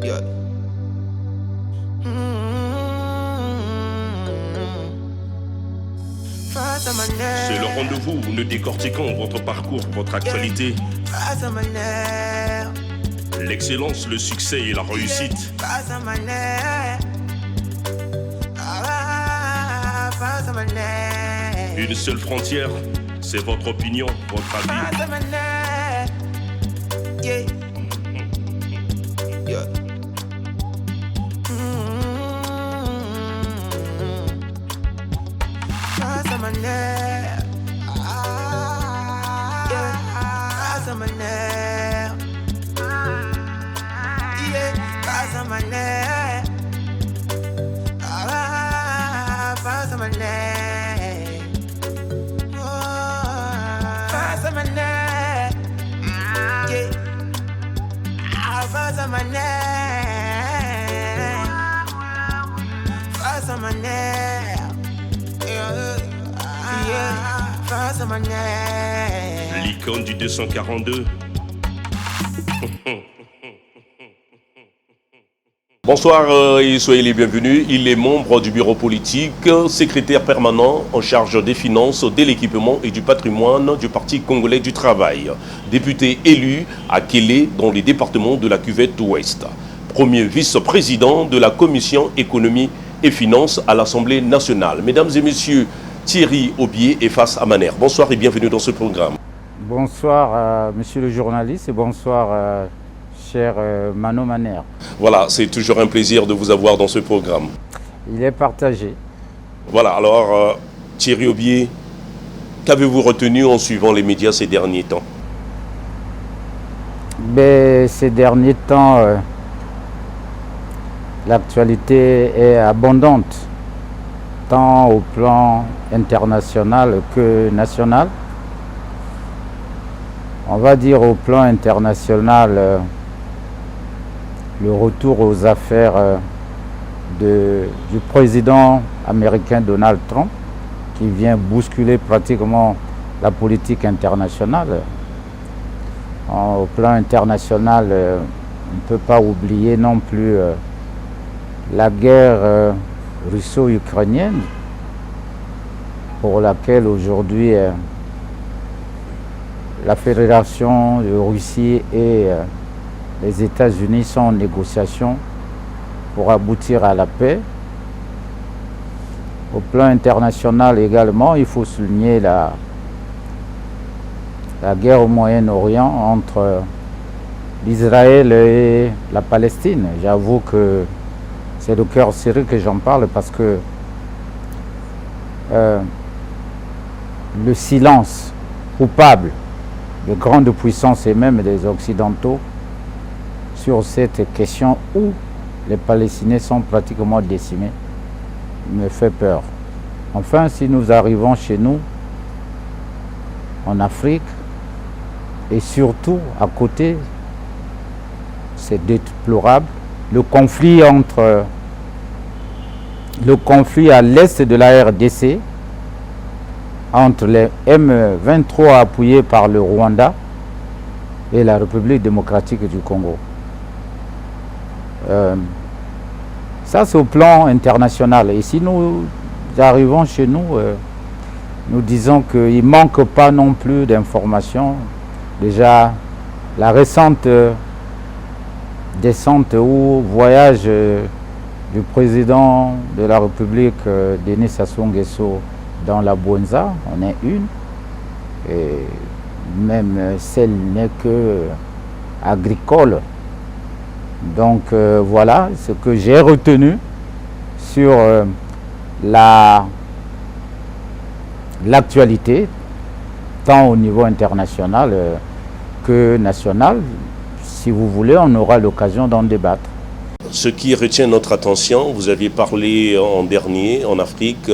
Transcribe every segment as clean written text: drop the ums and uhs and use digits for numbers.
Yeah. Face à ma nerf. C'est le rendez-vous où nous décortiquons votre parcours, votre actualité. Face à ma nerf. L'excellence, le succès et la réussite. Face à ma nerf. Ah, face à ma nerf. Une seule frontière, c'est votre opinion, votre avis. Face à ma nerf. Yeah. Yeah. Face à ma nerf. Yeah. Face à ma nerf. Yeah. Face à ma nerf. Face à ma nerf. Face à ma nerf. Yeah. Face à ma nerf. Face à ma nerf. Face à ma nerf. L'icône du 242. Bonsoir et soyez les bienvenus. Il est membre du bureau politique, secrétaire permanent en charge des finances, de l'équipement et du patrimoine du Parti congolais du travail. Député élu à Kélé dans les départements de la Cuvette Ouest. Premier vice-président de la commission économie et finances à l'Assemblée nationale. Mesdames et messieurs, Thierry Aubier est face à Maner. Bonsoir et bienvenue dans ce programme. Bonsoir monsieur le journaliste et bonsoir cher Mano Maner. Voilà, c'est toujours un plaisir de vous avoir dans ce programme. Il est partagé. Voilà, alors Thierry Aubier, qu'avez-vous retenu en suivant les médias ces derniers temps? Ces derniers temps, l'actualité est abondante, tant au plan international que national. On va dire au plan international, le retour aux affaires du président américain Donald Trump, qui vient bousculer pratiquement la politique internationale. Au plan international, on ne peut pas oublier non plus la guerre russo-ukrainienne, pour laquelle aujourd'hui la Fédération de Russie et les États-Unis sont en négociation pour aboutir à la paix. Au plan international également, il faut souligner la guerre au Moyen-Orient entre l'Israël et la Palestine. J'avoue que c'est de cœur serré que j'en parle parce que le silence coupable des grandes puissances et même des Occidentaux sur cette question où les Palestiniens sont pratiquement décimés me fait peur. Enfin, si nous arrivons chez nous, en Afrique, et surtout à côté, c'est déplorable, le conflit à l'est de la RDC, entre les M23 appuyés par le Rwanda et la République démocratique du Congo. Ça, c'est au plan international. Et si nous arrivons chez nous, nous disons qu'il ne manque pas non plus d'informations. Déjà, la récente descente ou voyage du président de la République, Denis Sassou Nguesso, dans la Bouenza, on est une, et même celle n'est que agricole. Donc voilà ce que j'ai retenu sur l'actualité, tant au niveau international que national. Si vous voulez, on aura l'occasion d'en débattre. Ce qui retient notre attention, vous aviez parlé en dernier en Afrique,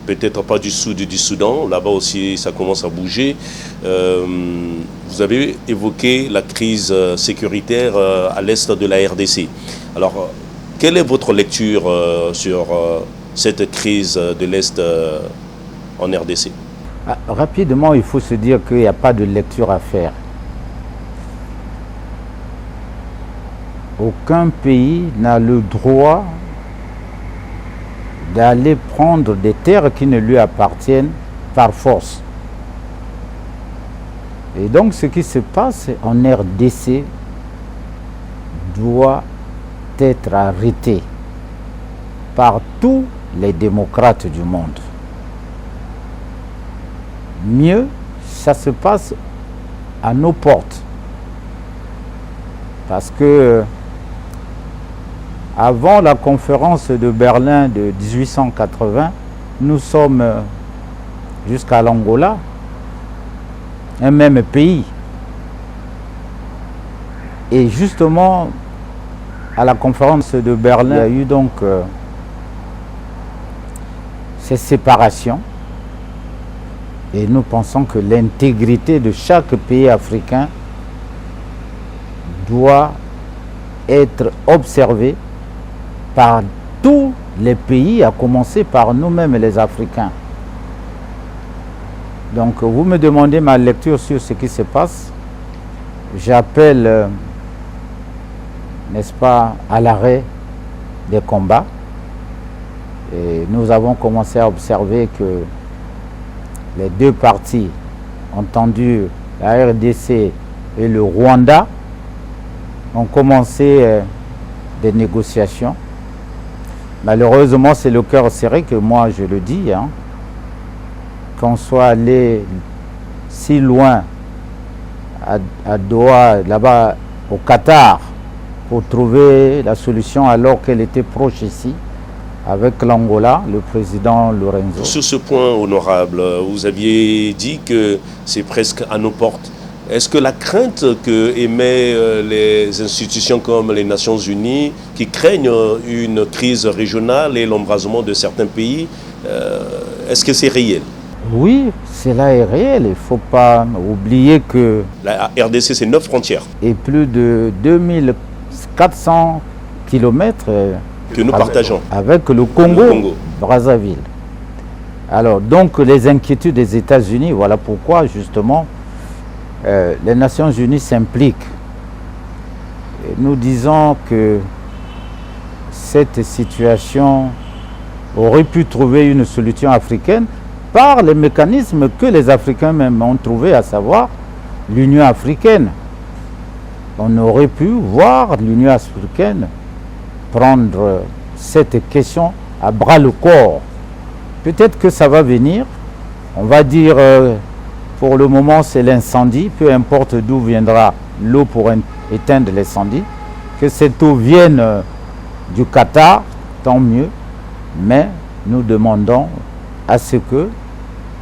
peut-être pas du Sud du Soudan, là-bas aussi ça commence à bouger. Vous avez évoqué la crise sécuritaire à l'est de la RDC. Alors, quelle est votre lecture sur cette crise de l'Est en RDC? Rapidement, il faut se dire qu'il n'y a pas de lecture à faire. aucun pays n'a le droit d'aller prendre des terres qui ne lui appartiennent par force. Et donc ce qui se passe en RDC doit être arrêté par tous les démocrates du monde. Mieux, ça se passe à nos portes. Parce que avant la conférence de Berlin de 1880, nous sommes jusqu'à l'Angola, un même pays. Et justement, à la conférence de Berlin, il y a eu donc ces séparations. Et nous pensons que l'intégrité de chaque pays africain doit être observée par tous les pays, à commencer par nous-mêmes les Africains. Donc vous me demandez ma lecture sur ce qui se passe. J'appelle, n'est-ce pas, à l'arrêt des combats. Et nous avons commencé à observer que les deux parties, entendu la RDC et le Rwanda, ont commencé des négociations. Malheureusement, c'est le cœur serré que moi je le dis, qu'on soit allé si loin à Doha, là-bas au Qatar, pour trouver la solution alors qu'elle était proche ici, avec l'Angola, le président Lorenzo. Sur ce point, honorable, vous aviez dit que c'est presque à nos portes. Est-ce que la crainte que émettent les institutions comme les Nations Unies, qui craignent une crise régionale et l'embrasement de certains pays, est-ce que c'est réel? Oui, cela est réel. Il ne faut pas oublier que la RDC, c'est 9 frontières. Et plus de 2400 kilomètres que nous partageons avec le Congo, Brazzaville. Alors, donc, les inquiétudes des États-Unis, voilà pourquoi, justement, les Nations Unies s'impliquent. Et nous disons que cette situation aurait pu trouver une solution africaine par les mécanismes que les Africains même ont trouvés, à savoir l'Union africaine. On aurait pu voir l'Union africaine prendre cette question à bras le corps. Peut-être que ça va venir. On va dire, pour le moment, c'est l'incendie. Peu importe d'où viendra l'eau pour éteindre l'incendie. Que cette eau vienne du Qatar, tant mieux. Mais nous demandons à ce que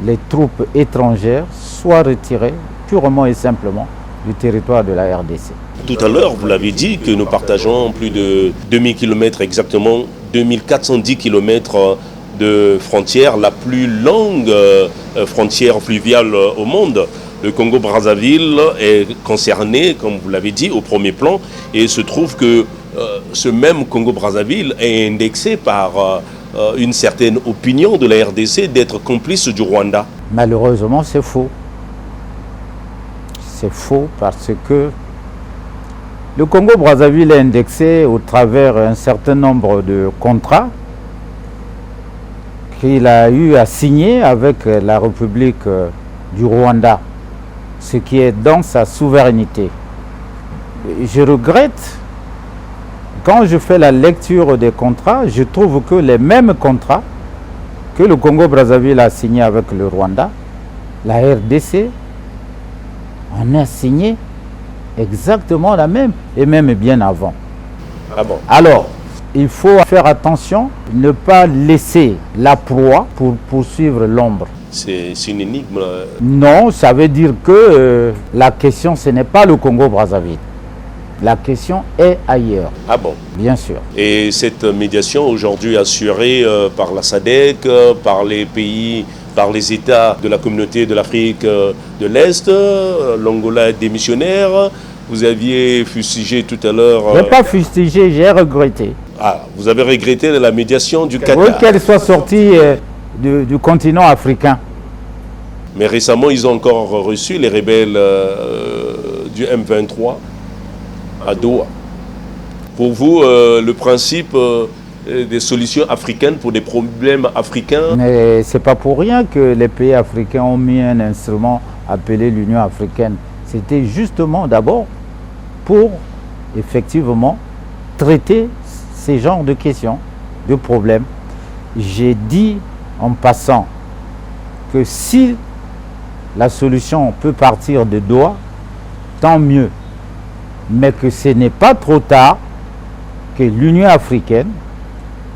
les troupes étrangères soient retirées purement et simplement du territoire de la RDC. Tout à l'heure, vous l'avez dit, que nous partageons plus de 2000 km, exactement 2410 km de frontière, la plus longue frontière fluviale au monde. Le Congo-Brazzaville est concerné, comme vous l'avez dit, au premier plan, et il se trouve que ce même Congo-Brazzaville est indexé par une certaine opinion de la RDC d'être complice du Rwanda. Malheureusement, c'est faux. C'est faux parce que le Congo-Brazzaville est indexé au travers un certain nombre de contrats qu'il a eu à signer avec la République du Rwanda, ce qui est dans sa souveraineté. Je regrette, quand je fais la lecture des contrats, je trouve que les mêmes contrats que le Congo-Brazzaville a signés avec le Rwanda, la RDC en a signé exactement la même, et même bien avant. Ah bon? Alors, il faut faire attention, ne pas laisser la proie pour poursuivre l'ombre. C'est une énigme. Non, ça veut dire que la question, ce n'est pas le Congo-Brazzaville. La question est ailleurs. Ah bon? Bien sûr. Et cette médiation aujourd'hui assurée par la SADC, par les pays, par les États de la communauté de l'Afrique de l'Est, l'Angola est démissionnaire. Vous aviez fustigé tout à l'heure... Je n'ai pas fustigé, j'ai regretté. Ah, vous avez regretté la médiation du Qatar. Oui, qu'elle soit sortie du continent africain. Mais récemment, ils ont encore reçu les rebelles du M23 à Doha. Pour vous, le principe des solutions africaines pour des problèmes africains. Mais ce n'est pas pour rien que les pays africains ont mis un instrument appelé l'Union africaine. C'était justement d'abord pour effectivement traiter ces genres de questions, de problèmes. J'ai dit en passant que si la solution peut partir de Doha, tant mieux. Mais que ce n'est pas trop tard que l'Union africaine,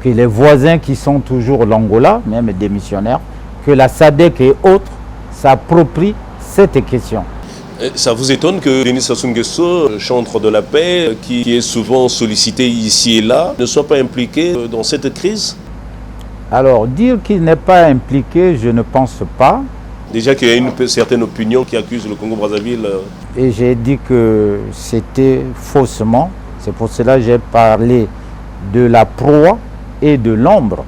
que les voisins qui sont toujours l'Angola, même des missionnaires, que la SADC et autres s'approprient cette question. Ça vous étonne que Denis Sassou Nguesso, chantre de la paix, qui est souvent sollicité ici et là, ne soit pas impliqué dans cette crise? Alors, dire qu'il n'est pas impliqué, je ne pense pas. Déjà qu'il y a une certaine opinion qui accuse le Congo-Brazzaville. Et j'ai dit que c'était faussement. C'est pour cela que j'ai parlé de la proie et de l'ombre.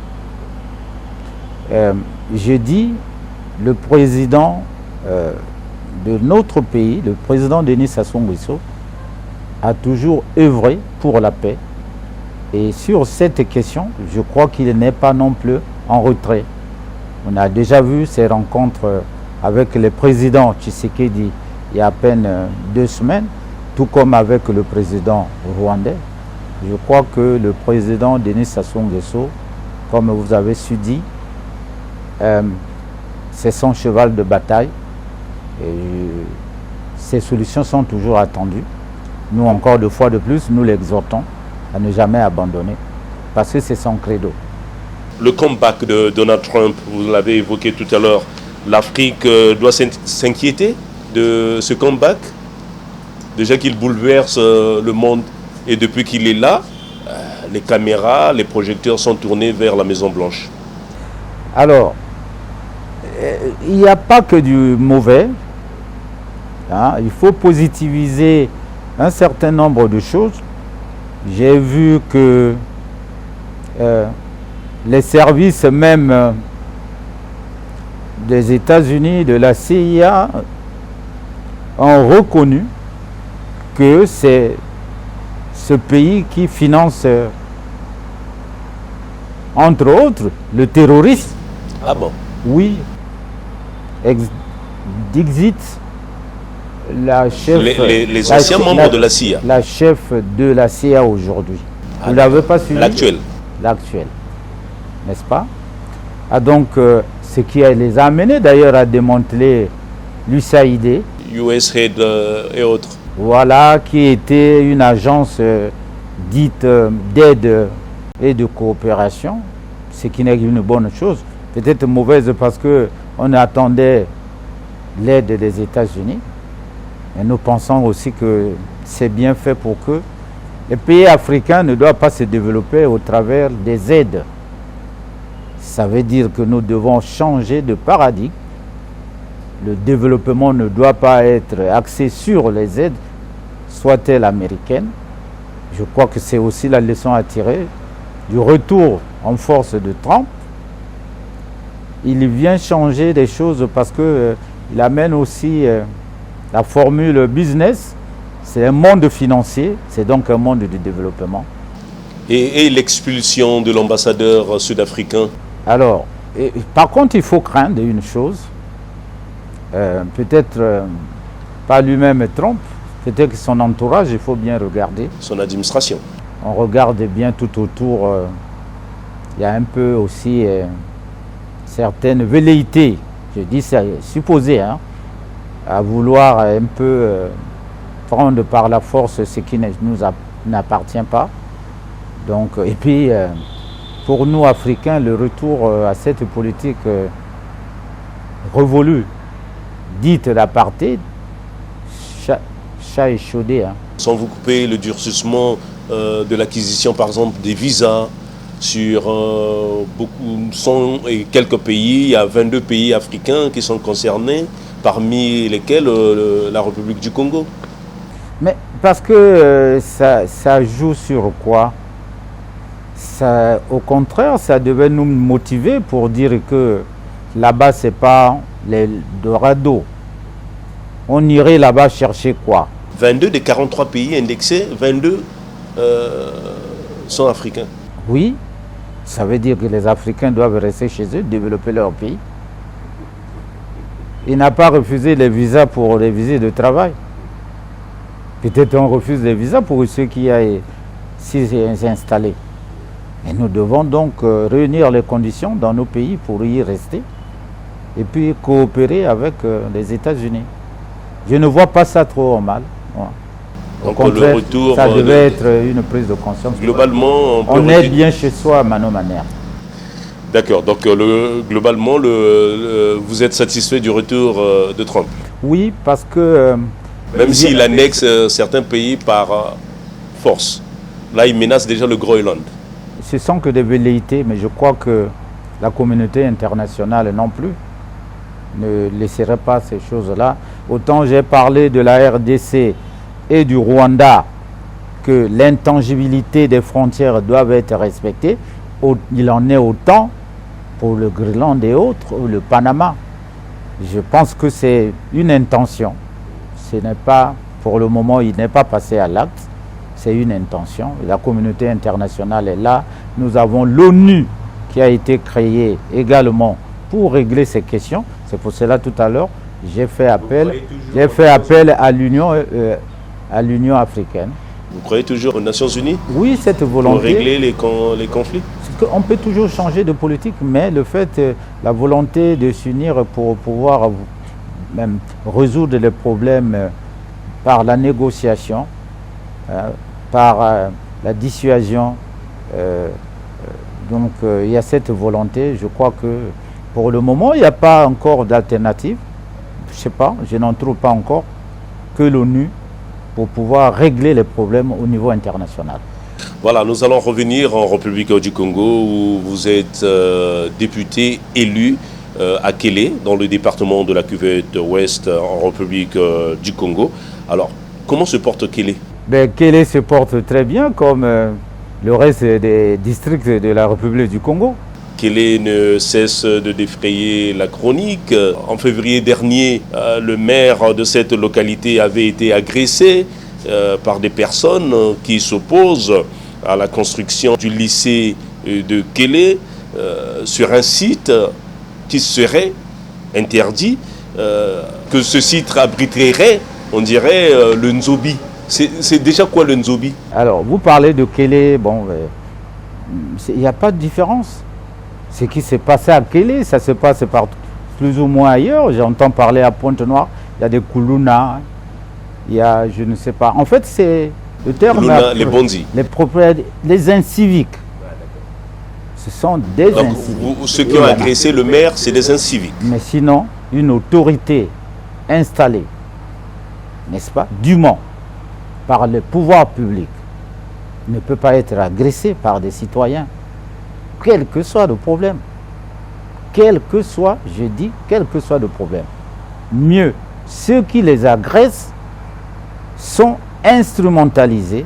J'ai dit le président de notre pays, le président Denis Sassou Nguesso, a toujours œuvré pour la paix. Et sur cette question, je crois qu'il n'est pas non plus en retrait. On a déjà vu ces rencontres avec le président Tshisekedi il y a à peine 2 semaines, tout comme avec le président rwandais. Je crois que le président Denis Sassou Nguesso, comme vous avez su dire, c'est son cheval de bataille. Et ces solutions sont toujours attendues. Nous, encore 2 fois de plus, nous l'exhortons à ne jamais abandonner, parce que c'est son credo. Le comeback de Donald Trump, vous l'avez évoqué tout à l'heure, l'Afrique doit s'inquiéter de ce comeback. Déjà qu'il bouleverse le monde et depuis qu'il est là, les caméras, les projecteurs sont tournés vers la Maison Blanche. Alors, il n'y a pas que du mauvais. Hein, il faut positiviser un certain nombre de choses. J'ai vu que les services même des États-Unis, de la CIA, ont reconnu que c'est ce pays qui finance, entre autres, le terrorisme. Ah bon? Oui. Dixit, la chef... Les anciens membres de la CIA. La chef de la CIA aujourd'hui. Ah, vous ne l'avez pas suivi? L'actuel. L'actuel. N'est-ce pas? Ah, donc, ce qui les a amenés d'ailleurs à démanteler l'USAID. USAID et autres. Voilà, qui était une agence dite d'aide et de coopération, ce qui n'est qu'une bonne chose. Peut-être mauvaise parce qu'on attendait l'aide des États-Unis. Et nous pensons aussi que c'est bien fait pour que les pays africains ne doivent pas se développer au travers des aides. Ça veut dire que nous devons changer de paradigme. Le développement ne doit pas être axé sur les aides, soit-elles américaines. Je crois que c'est aussi la leçon à tirer du retour en force de Trump. Il vient changer des choses parce qu'il amène aussi la formule business. C'est un monde financier, c'est donc un monde de développement. Et l'expulsion de l'ambassadeur sud-africain? Alors, par contre, il faut craindre une chose. Peut-être pas lui-même Trump, peut-être que son entourage, il faut bien regarder. Son administration. On regarde bien tout autour. Il y a un peu aussi certaines velléités, je dis ça, supposées, hein, à vouloir un peu prendre par la force ce qui ne nous n'appartient pas. Donc, et puis, pour nous, Africains, le retour à cette politique révolue, dite l'apartheid, chat échaudé. Hein. Sans vous couper, le durcissement de l'acquisition, par exemple, des visas sur quelques pays. Il y a 22 pays africains qui sont concernés, parmi lesquels la République du Congo. Mais parce que ça joue sur quoi? Ça, au contraire, ça devait nous motiver pour dire que là-bas, ce n'est pas l'Eldorado. On irait là-bas chercher quoi? 22 des 43 pays indexés, 22 sont africains. Oui, ça veut dire que les Africains doivent rester chez eux, développer leur pays. Il n'a pas refusé les visas pour les visas de travail. Peut-être on refuse les visas pour ceux qui aillent s'y installer. Et nous devons donc réunir les conditions dans nos pays pour y rester et puis coopérer avec les États-Unis. Je ne vois pas ça trop mal. Voilà. Donc Au contraire, le retour ça devait être une prise de conscience. Globalement, on est bien chez soi à nos manières. D'accord, donc globalement, vous êtes satisfait du retour de Trump? Oui, parce que... même s'il annexe certains pays par force. Là, il menace déjà le Groenland. Ce sont que des velléités, mais je crois que la communauté internationale non plus ne laisserait pas ces choses-là. Autant j'ai parlé de la RDC et du Rwanda, que l'intangibilité des frontières doivent être respectées, il en est autant pour le Groenland et autres, ou le Panama. Je pense que c'est une intention. Ce n'est pas, pour le moment, il n'est pas passé à l'acte. C'est une intention. La communauté internationale est là. Nous avons l'ONU qui a été créée également pour régler ces questions. C'est pour cela tout à l'heure, j'ai fait appel à l'Union africaine. Vous croyez toujours aux Nations Unies? Oui, cette volonté. Pour régler les conflits? On peut toujours changer de politique, mais le fait, la volonté de s'unir pour pouvoir même résoudre les problèmes par la négociation, par la dissuasion. Donc il y a cette volonté. Je crois que pour le moment, il n'y a pas encore d'alternative. Je ne sais pas, je n'en trouve pas encore que l'ONU pour pouvoir régler les problèmes au niveau international. Voilà, nous allons revenir en République du Congo où vous êtes député élu à Kélé, dans le département de la Cuvette Ouest en République du Congo. Alors, comment se porte Kélé? Kélé se porte très bien comme le reste des districts de la République du Congo. Kélé ne cesse de défrayer la chronique. En février dernier, le maire de cette localité avait été agressé par des personnes qui s'opposent à la construction du lycée de Kélé sur un site qui serait interdit, que ce site abriterait, on dirait, le Nzobi. C'est déjà quoi le Nzobi? Alors, vous parlez de Kélé, bon, il n'y a pas de différence. Ce qui s'est passé à Kélé, ça se passe partout, plus ou moins ailleurs. J'entends parler à Pointe-Noire, il y a des Koulouna, il y a, je ne sais pas. En fait, c'est le terme... Koulouna, les Bonzi. Les propriétaires, les inciviques. Ce sont des inciviques. Ceux qui ont agressé le maire, c'est des inciviques. Mais sinon, une autorité installée, n'est-ce pas, dûment par le pouvoir public, ne peut pas être agressée par des citoyens, quel que soit le problème. Quel que soit, je dis, quel que soit le problème. Mieux, ceux qui les agressent sont instrumentalisés,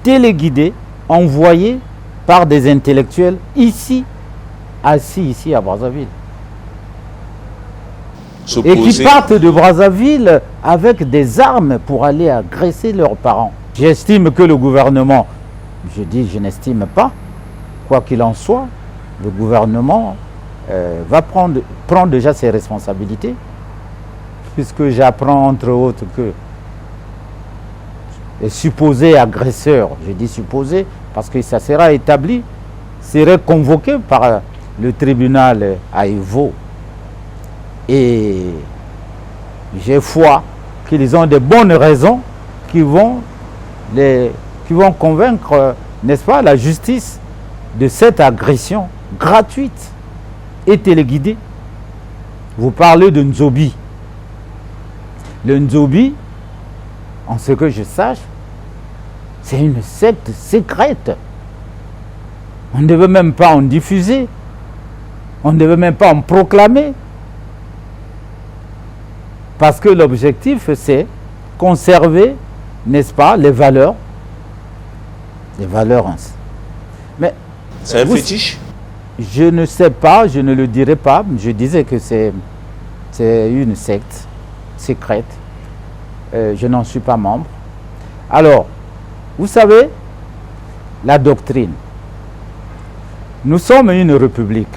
téléguidés, envoyés par des intellectuels assis ici à Brazzaville. Et qui partent de Brazzaville avec des armes pour aller agresser leurs parents. J'estime que le gouvernement, je n'estime pas, quoi qu'il en soit, le gouvernement va prendre déjà ses responsabilités, puisque j'apprends entre autres que les supposés agresseurs, je dis supposés, parce que ça sera établi, seraient convoqués par le tribunal à Evo. Et j'ai foi qu'ils ont de bonnes raisons qui vont convaincre, n'est-ce pas, la justice de cette agression gratuite et téléguidée. Vous parlez de Nzobi. Le Nzobi, en ce que je sache, c'est une secte secrète. On ne devait même pas en diffuser. On ne devait même pas en proclamer. Parce que l'objectif, c'est conserver, n'est-ce pas, les valeurs. Les valeurs. Mais c'est un fétiche? Je ne sais pas, je ne le dirai pas. Je disais que c'est une secte secrète. Je n'en suis pas membre. Alors, vous savez, la doctrine. Nous sommes une république.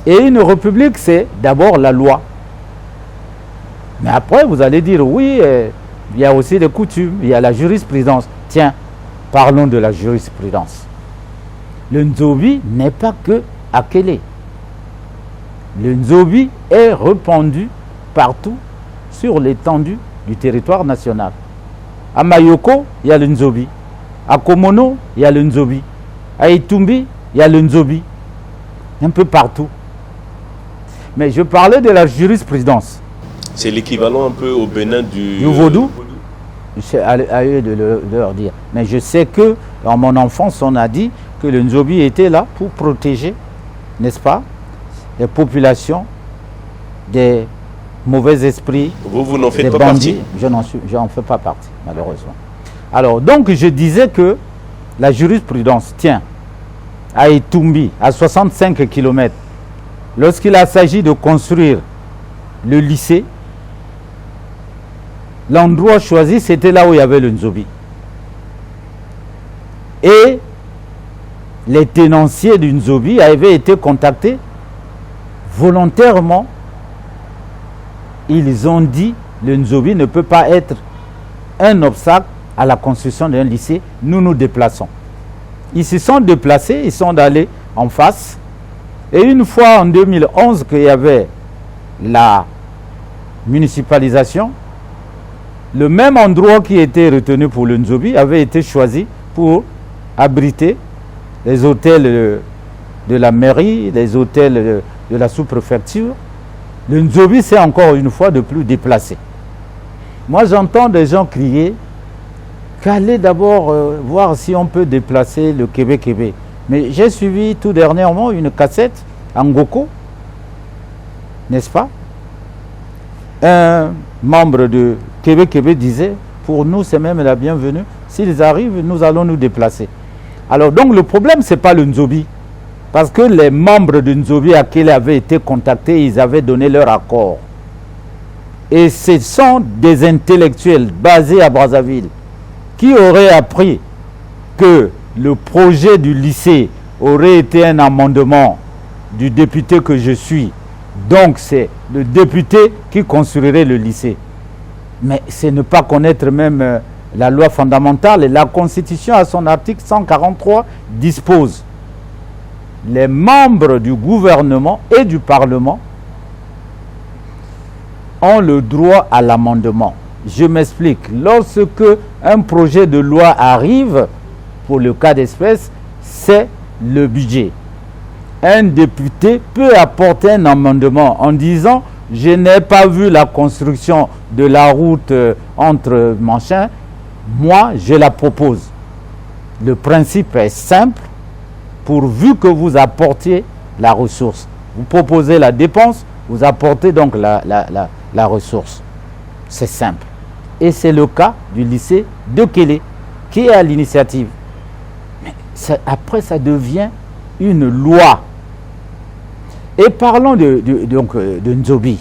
Et une république, c'est d'abord la loi. Mais après, vous allez dire, oui, il y a aussi des coutumes, il y a la jurisprudence. Tiens, parlons de la jurisprudence. Le Nzobi n'est pas que à Kélé. Le Nzobi est répandu partout sur l'étendue du territoire national. À Mayoko, il y a le Nzobi. À Komono, il y a le Nzobi. À Itumbi, il y a le Nzobi. Un peu partout. Mais je parlais de la jurisprudence. C'est l'équivalent un peu au Bénin du vaudou. C'est à eux de leur dire. Mais je sais que dans mon enfance, on a dit que le Nzobi était là pour protéger, n'est-ce pas, les populations des mauvais esprits. Vous n'en faites des pas bandits. partie. Je n'en fais pas partie, malheureusement. Alors, donc, je disais que la jurisprudence tient à Itumbi, à 65 km. Lorsqu'il s'agit de construire le lycée, l'endroit choisi, c'était là où il y avait le Nzobi. Et les tenanciers du Nzobi avaient été contactés volontairement. Ils ont dit le Nzobi ne peut pas être un obstacle à la construction d'un lycée. Nous nous déplaçons. Ils se sont déplacés, ils sont allés en face. Et une fois en 2011 qu'il y avait la municipalisation, le même endroit qui était retenu pour le Nzobi avait été choisi pour abriter les hôtels de la mairie, les hôtels de la sous-préfecture. Le Nzobi s'est encore une fois de plus déplacé. Moi, j'entends des gens crier qu'aller d'abord voir si on peut déplacer le Québec. Mais j'ai suivi tout dernièrement une cassette en Ngoko, n'est-ce pas? Un membre de Québec disait, pour nous, c'est même la bienvenue. S'ils arrivent, nous allons nous déplacer. Alors, donc, le problème, ce n'est pas le Nzobi. Parce que les membres du Nzobi à qui ils avaient été contactés, ils avaient donné leur accord. Et ce sont des intellectuels basés à Brazzaville qui auraient appris que le projet du lycée aurait été un amendement du député que je suis. Donc, c'est le député qui construirait le lycée. Mais c'est ne pas connaître même la loi fondamentale. Et la Constitution, à son article 143, dispose les membres du gouvernement et du Parlement ont le droit à l'amendement. Je m'explique. Lorsque un projet de loi arrive, pour le cas d'espèce, c'est le budget. Un député peut apporter un amendement en disant « Je n'ai pas vu la construction de la route entre machin, moi je la propose ». Le principe est simple, pourvu que vous apportiez la ressource. Vous proposez la dépense, vous apportez donc la ressource. C'est simple. Et c'est le cas du lycée de Kélé, qui est à l'initiative. Mais après, ça devient une loi. Et parlons de Nzobi.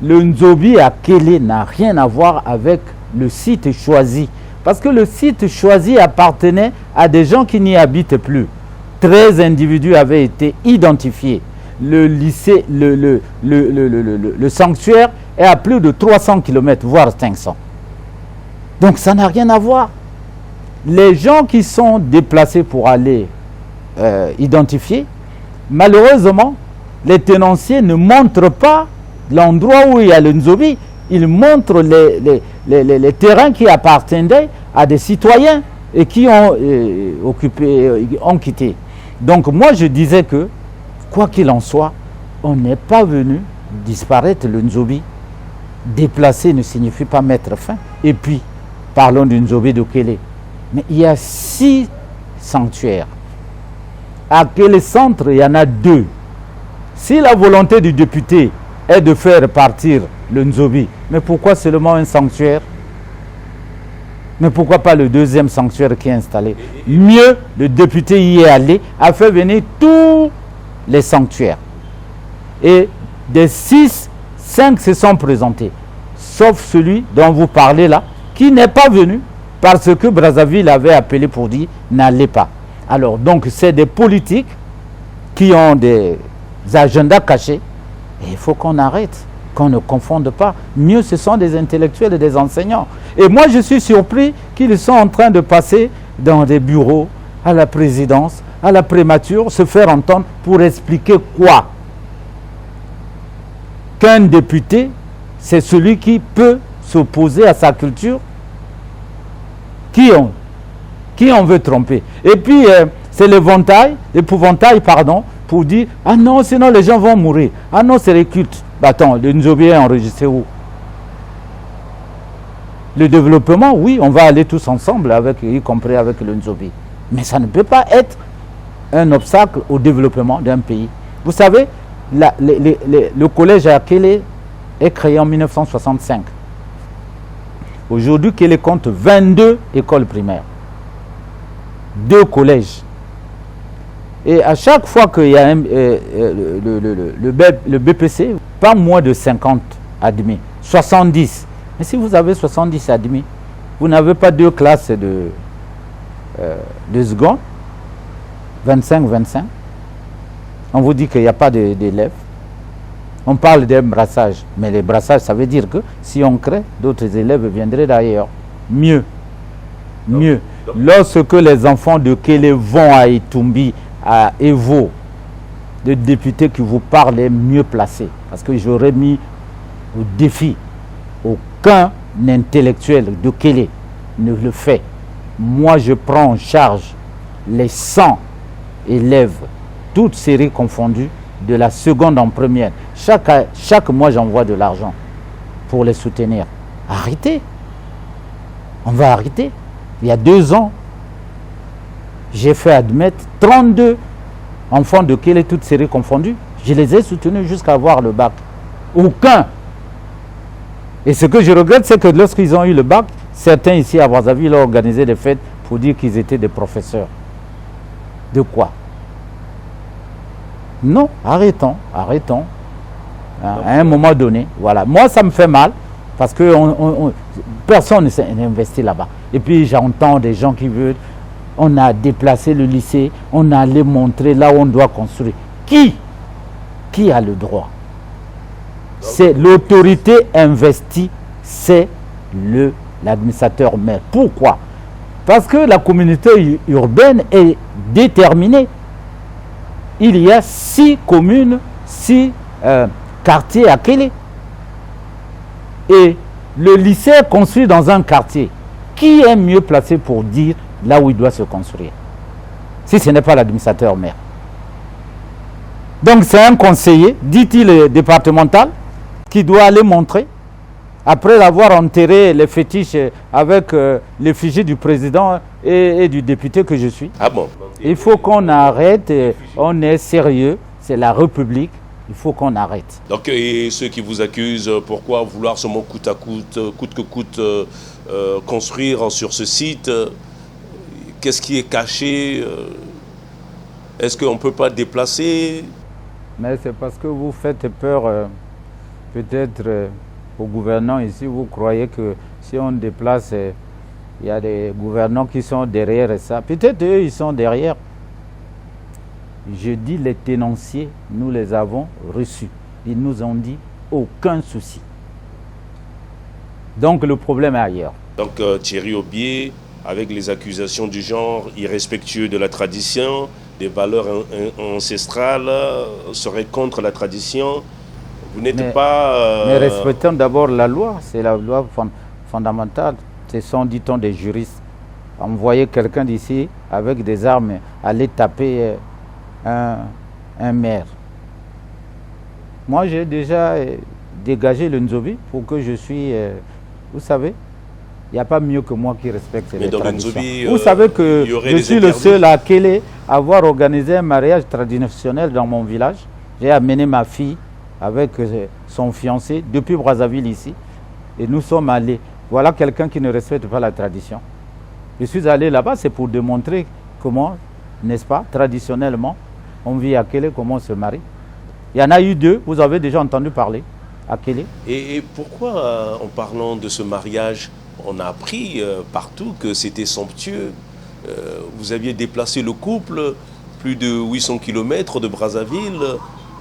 Le Nzobi à Kélé n'a rien à voir avec le site choisi. Parce que le site choisi appartenait à des gens qui n'y habitent plus. 13 individus avaient été identifiés. Le lycée, le sanctuaire est à plus de 300 km, voire 500. Donc ça n'a rien à voir. Les gens qui sont déplacés pour aller identifier, malheureusement, les tenanciers ne montrent pas l'endroit où il y a le Nzobi. Ils montrent les terrains qui appartenaient à des citoyens et qui ont quitté. Donc moi je disais que, quoi qu'il en soit, on n'est pas venu disparaître le Nzobi. Déplacer ne signifie pas mettre fin. Et puis, parlons du Nzobi de Kélé. Mais il y a 6 sanctuaires. À quel centre, il y en a 2. Si la volonté du député est de faire partir le Nzobi, mais pourquoi seulement un sanctuaire? Mais pourquoi pas le deuxième sanctuaire qui est installé? Mieux, le député y est allé, a fait venir tous les sanctuaires. Et des 6, 5 se sont présentés. Sauf celui dont vous parlez là, qui n'est pas venu. parce que Brazzaville avait appelé pour dire n'allez pas. Alors donc c'est des politiques qui ont des agendas cachés et il faut qu'on arrête, qu'on ne confonde pas. Mieux ce sont des intellectuels et des enseignants. Et moi je suis surpris qu'ils sont en train de passer dans des bureaux, à la présidence, à la primature, se faire entendre pour expliquer quoi? Qu'un député, c'est celui qui peut s'opposer à sa culture. Qui on veut tromper? Et puis, c'est l'épouvantail, pardon, pour dire « Ah non, sinon les gens vont mourir. Ah non, c'est les cultes. » Attends, le Nzobi est enregistré où? Le développement, oui, on va aller tous ensemble, y compris avec le Nzobi. Mais ça ne peut pas être un obstacle au développement d'un pays. Vous savez, le collège à Kélé est créé en 1965. Aujourd'hui, Kélé compte 22 écoles primaires, 2 collèges. Et à chaque fois qu'il y a le BPC, pas moins de 50 admis, 70. Mais si vous avez 70 admis, vous n'avez pas 2 classes de seconde, 25. On vous dit qu'il n'y a pas d'élèves. On parle d'un brassage, mais les brassages, ça veut dire que si on crée, d'autres élèves viendraient d'ailleurs. Mieux. Lorsque les enfants de Kélé vont à Itumbi, à Evo, le député qui vous parle est mieux placé. Parce que j'aurais mis au défi, aucun intellectuel de Kélé ne le fait. Moi, je prends en charge les 100 élèves, toutes séries confondues, de la seconde en première. Chaque mois, j'envoie de l'argent pour les soutenir. Arrêtez. On va arrêter. Il y a 2 ans, j'ai fait admettre 32 enfants de Kélé, toutes séries confondues. Je les ai soutenus jusqu'à avoir le bac. Aucun. Et ce que je regrette, c'est que lorsqu'ils ont eu le bac, certains ici à Brazzaville ont organisé des fêtes pour dire qu'ils étaient des professeurs. De quoi? Non, arrêtons. À un moment donné, voilà. Moi, ça me fait mal parce que personne ne s'est investi là-bas. Et puis, j'entends des gens qui veulent. On a déplacé le lycée, on a allé montrer là où on doit construire. Qui a le droit? C'est l'autorité investie, c'est l'administrateur maire. Pourquoi? Parce que la communauté urbaine est déterminée. Il y a 6 communes, 6 quartiers à Kélé. Et le lycée est construit dans un quartier. Qui est mieux placé pour dire là où il doit se construire? Si ce n'est pas l'administrateur maire. Donc c'est un conseiller, dit-il départemental, qui doit aller montrer, après avoir enterré les fétiches avec l'effigie du président et du député que je suis. Ah bon? Il faut qu'on arrête, on est sérieux, c'est la République, il faut qu'on arrête. Donc, et ceux qui vous accusent, pourquoi vouloir seulement coûte que coûte, construire sur ce site, qu'est-ce qui est caché? Est-ce qu'on ne peut pas déplacer? Mais c'est parce que vous faites peur, peut-être aux gouvernants ici, vous croyez que si on déplace, il y a des gouvernants qui sont derrière ça. Peut-être eux, ils sont derrière. Je dis les tenanciers, nous les avons reçus. Ils nous ont dit aucun souci. Donc le problème est ailleurs. Donc Thierry Obié, avec les accusations du genre irrespectueux de la tradition, des valeurs ancestrales, serait contre la tradition. Vous n'êtes pas... Mais respectons d'abord la loi, c'est la loi fondamentale. Ce sont, dit-on, des juristes. Envoyer quelqu'un d'ici avec des armes, aller taper un maire. Moi, j'ai déjà dégagé le Nzobi pour que je suis... vous savez, il n'y a pas mieux que moi qui respecte les traditions. Nzobi, vous savez que je suis le seul à Kélé à avoir organisé un mariage traditionnel dans mon village. J'ai amené ma fille avec son fiancé depuis Brazzaville ici. Et nous sommes allés. Voilà quelqu'un qui ne respecte pas la tradition. Je suis allé là-bas, c'est pour démontrer comment, n'est-ce pas, traditionnellement, on vit à Kélé, comment on se marie. Il y en a eu 2, vous avez déjà entendu parler à Kélé. Et pourquoi, en parlant de ce mariage, On a appris partout que c'était somptueux. Vous aviez déplacé le couple plus de 800 km de Brazzaville,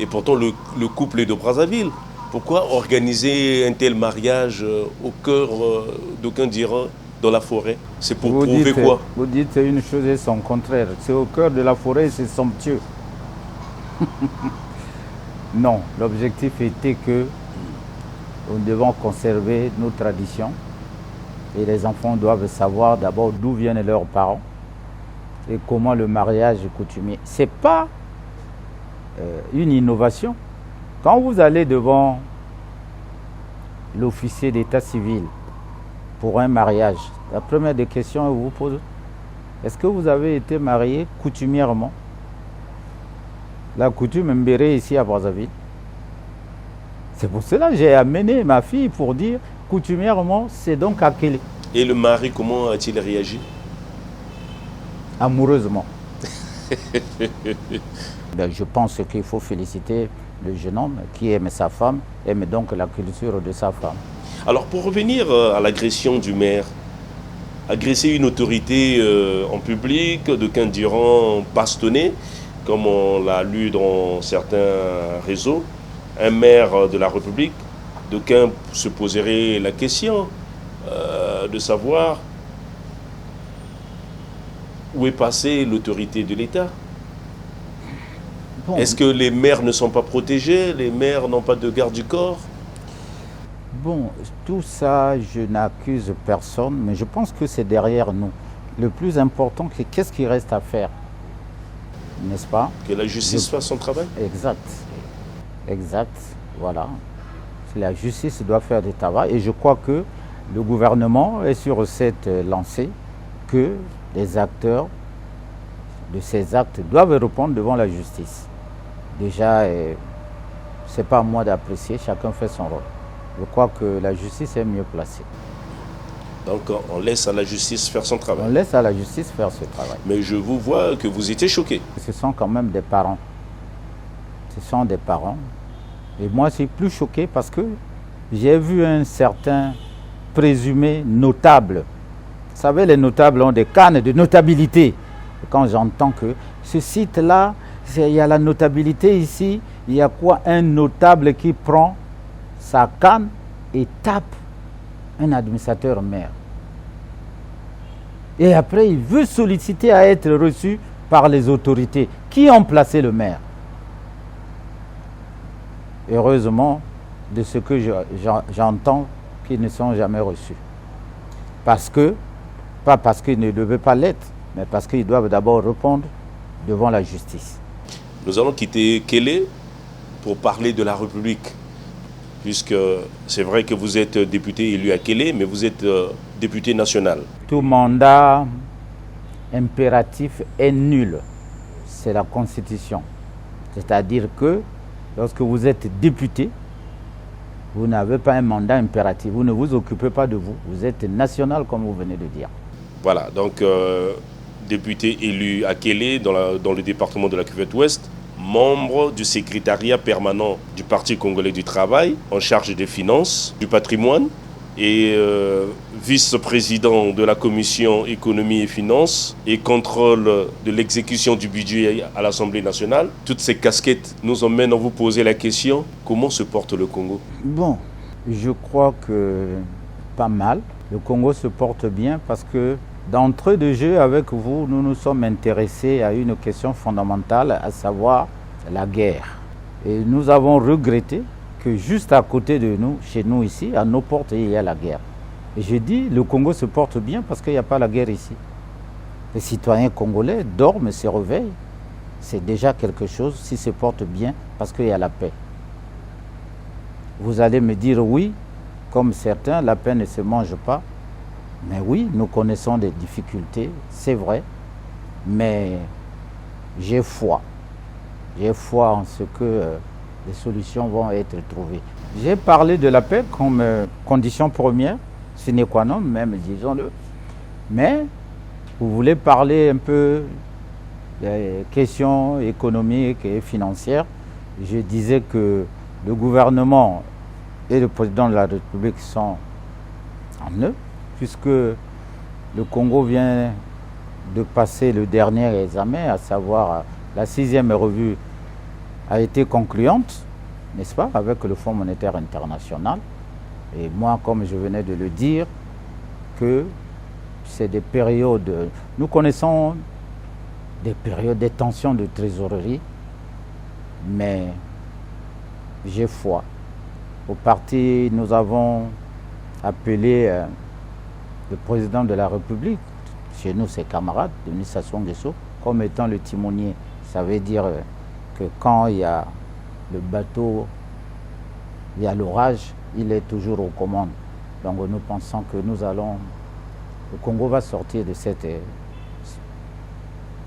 et pourtant le couple est de Brazzaville. Pourquoi organiser un tel mariage au cœur, d'aucuns diront, dans la forêt? C'est pour prouver quoi? Vous dites une chose et son contraire. C'est au cœur de la forêt, c'est somptueux. Non, l'objectif était que nous devons conserver nos traditions et les enfants doivent savoir d'abord d'où viennent leurs parents et comment le mariage est coutumier. Ce n'est pas une innovation. Quand vous allez devant l'officier d'état civil pour un mariage, la première des questions que vous pose, est-ce que vous avez été marié coutumièrement? La coutume Mbéré ici à Brazzaville. C'est pour cela que j'ai amené ma fille pour dire coutumièrement, c'est donc à Kélé. Et le mari, comment a-t-il réagi? Amoureusement. Ben, je pense qu'il faut féliciter le jeune homme qui aime sa femme, aime donc la culture de sa femme. Alors pour revenir à l'agression du maire, agresser une autorité en public, d'aucuns diront bastonner, comme on l'a lu dans certains réseaux, un maire de la République, d'aucuns se poseraient la question de savoir où est passée l'autorité de l'État. Bon. Est-ce que les maires ne sont pas protégés? Les maires n'ont pas de garde du corps? Bon, tout ça, je n'accuse personne, mais je pense que c'est derrière nous. Le plus important, c'est qu'est-ce qui reste à faire, n'est-ce pas? Que la justice fasse son travail? Exact. Exact, voilà. La justice doit faire du travail et je crois que le gouvernement est sur cette lancée que les acteurs de ces actes doivent répondre devant la justice. Déjà, ce n'est pas à moi d'apprécier, chacun fait son rôle. Je crois que la justice est mieux placée. Donc on laisse à la justice faire son travail. On laisse à la justice faire ce travail. Mais je vous vois que vous étiez choqué. Ce sont quand même des parents. Ce sont des parents. Et moi, je suis plus choqué parce que j'ai vu un certain présumé notable. Vous savez, les notables ont des cannes de notabilité. Et quand j'entends que ce site-là, il y a la notabilité ici, il y a quoi? Un notable qui prend sa canne et tape un administrateur maire. Et après, il veut solliciter à être reçu par les autorités qui ont placé le maire. Heureusement, de ce que j'entends, qu'ils ne sont jamais reçus. Parce que, pas parce qu'ils ne devaient pas l'être, mais parce qu'ils doivent d'abord répondre devant la justice. Nous allons quitter Kélé pour parler de la République, puisque c'est vrai que vous êtes député élu à Kélé, mais vous êtes député national. Tout mandat impératif est nul. C'est la Constitution. C'est-à-dire que lorsque vous êtes député, vous n'avez pas un mandat impératif. Vous ne vous occupez pas de vous. Vous êtes national, comme vous venez de dire. Voilà, donc député élu à Kélé, dans le département de la Cuvette-Ouest, membre du secrétariat permanent du Parti congolais du travail, en charge des finances, du patrimoine, et vice-président de la commission économie et finances et contrôle de l'exécution du budget à l'Assemblée nationale. Toutes ces casquettes nous emmènent à vous poser la question, comment se porte le Congo? Bon, je crois que pas mal. Le Congo se porte bien parce que d'entrée de jeu avec vous, nous nous sommes intéressés à une question fondamentale, à savoir la guerre. Et nous avons regretté que juste à côté de nous, chez nous ici, à nos portes, il y a la guerre. Et je dis, le Congo se porte bien parce qu'il n'y a pas la guerre ici. Les citoyens congolais dorment, se réveillent. C'est déjà quelque chose s'ils se portent bien parce qu'il y a la paix. Vous allez me dire oui, comme certains, la paix ne se mange pas. Mais oui, nous connaissons des difficultés, c'est vrai. Mais j'ai foi. J'ai foi en ce que les solutions vont être trouvées. J'ai parlé de la paix comme condition première, sine qua non même, disons-le. Mais vous voulez parler un peu des questions économiques et financières. Je disais que le gouvernement et le président de la République sont en eux. puisque le Congo vient de passer le dernier examen, à savoir la 6e revue a été concluante, n'est-ce pas, avec le Fonds monétaire international. Et moi, comme je venais de le dire, que c'est des périodes, nous connaissons des périodes de tensions de trésorerie, mais j'ai foi. Au parti, nous avons appelé le président de la République, chez nous ses camarades, Denis Sassou Nguesso, comme étant le timonier. Ça veut dire que quand il y a le bateau, il y a l'orage, il est toujours aux commandes. Donc nous pensons que le Congo va sortir de cette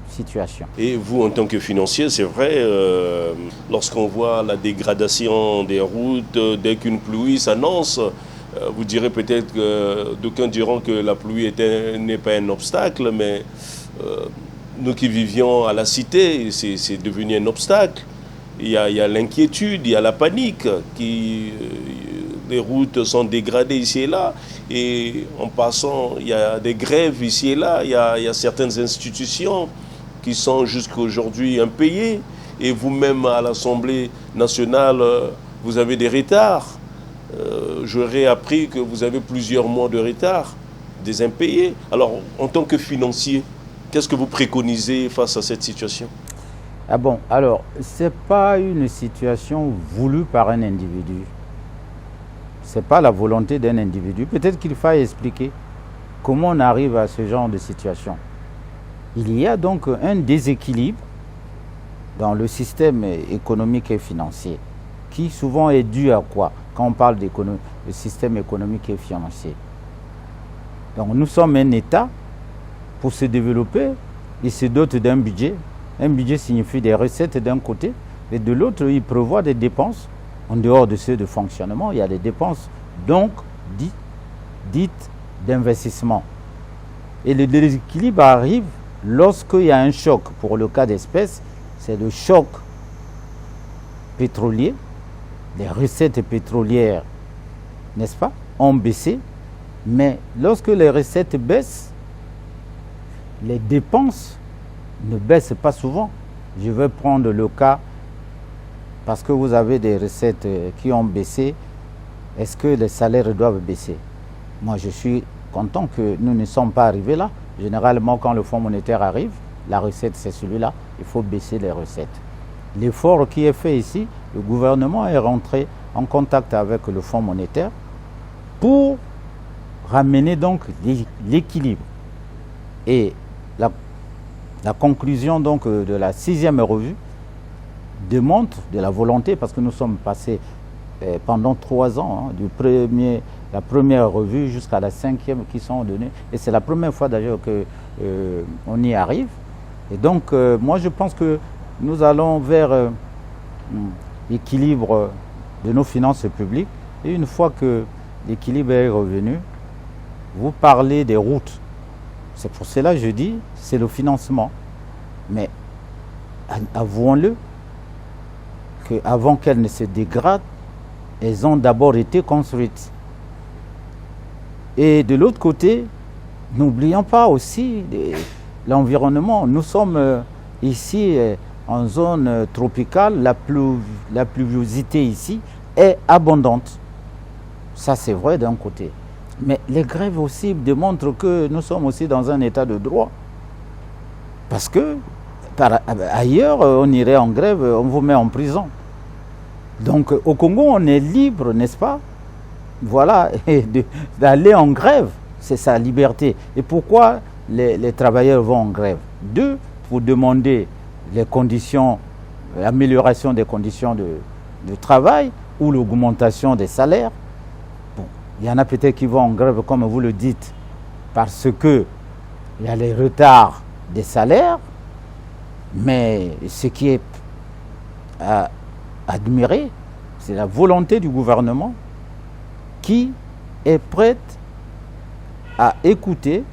situation. Et vous, en tant que financier, c'est vrai, lorsqu'on voit la dégradation des routes, dès qu'une pluie s'annonce, vous direz peut-être que d'aucuns diront que la pluie n'est pas un obstacle, mais nous qui vivions à la cité, c'est devenu un obstacle. Il y a l'inquiétude, il y a la panique, les routes sont dégradées ici et là, et en passant, il y a des grèves ici et là, il y a certaines institutions qui sont jusqu'à aujourd'hui impayées, et vous-même à l'Assemblée nationale, vous avez des retards. J'aurais appris que vous avez plusieurs mois de retard, des impayés. Alors, en tant que financier, qu'est-ce que vous préconisez face à cette situation? Ah bon, alors, ce n'est pas une situation voulue par un individu. Ce n'est pas la volonté d'un individu. Peut-être qu'il faille expliquer comment on arrive à ce genre de situation. Il y a donc un déséquilibre dans le système économique et financier qui souvent est dû à quoi? Quand on parle d'économie, le système économique et financier. Donc nous sommes un État, pour se développer, il se dote d'un budget. Un budget signifie des recettes d'un côté, et de l'autre, il prévoit des dépenses. En dehors de ceux de fonctionnement, il y a des dépenses donc dites d'investissement. Et le déséquilibre arrive lorsqu'il y a un choc. Pour le cas d'espèce, c'est le choc pétrolier. Les recettes pétrolières, n'est-ce pas, ont baissé. Mais lorsque les recettes baissent, les dépenses ne baissent pas souvent. Je vais prendre le cas, parce que vous avez des recettes qui ont baissé, est-ce que les salaires doivent baisser? Moi, je suis content que nous ne sommes pas arrivés là. Généralement, quand le Fonds monétaire arrive, la recette, c'est celui-là. Il faut baisser les recettes. L'effort qui est fait ici, le gouvernement est rentré en contact avec le Fonds monétaire pour ramener donc l'équilibre. Et la conclusion donc de la 6e revue démontre de la volonté, parce que nous sommes passés pendant 3 ans, la première revue jusqu'à la 5e qui sont données. Et c'est la première fois d'ailleurs qu'on y arrive. Et donc, moi je pense que nous allons vers l'équilibre de nos finances publiques. Et une fois que l'équilibre est revenu, vous parlez des routes. C'est pour cela que je dis, c'est le financement. Mais avouons-le, qu'avant qu'elles ne se dégradent, elles ont d'abord été construites. Et de l'autre côté, n'oublions pas aussi l'environnement. Nous sommes ici en zone tropicale, la pluviosité ici est abondante. Ça, c'est vrai d'un côté. Mais les grèves aussi démontrent que nous sommes aussi dans un état de droit. Parce que ailleurs, on irait en grève, on vous met en prison. Donc au Congo, on est libre, n'est-ce pas? Voilà, d'aller en grève, c'est sa liberté. Et pourquoi les travailleurs vont en grève? 2, pour demander les conditions, l'amélioration des conditions de travail ou l'augmentation des salaires. Bon, il y en a peut-être qui vont en grève, comme vous le dites, parce qu'il y a les retards des salaires, mais ce qui est à admirer, c'est la volonté du gouvernement qui est prête à écouter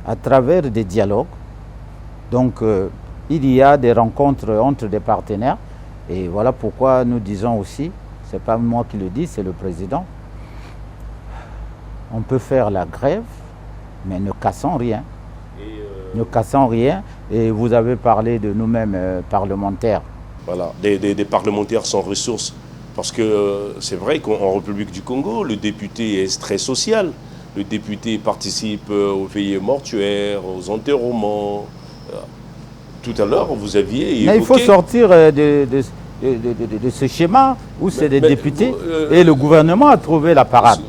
à travers des dialogues. Donc, il y a des rencontres entre des partenaires. Et voilà pourquoi nous disons aussi, ce n'est pas moi qui le dis, c'est le président, on peut faire la grève, mais ne cassons rien. Ne cassons rien. Et vous avez parlé de nous-mêmes parlementaires. Voilà, des parlementaires sans ressources. Parce que c'est vrai qu'en République du Congo, le député est très social. Le député participe aux veillées mortuaires, aux enterrements. Tout à l'heure, vous aviez évoqué... Mais il faut sortir de ce schéma où c'est des députés et le gouvernement a trouvé la parade.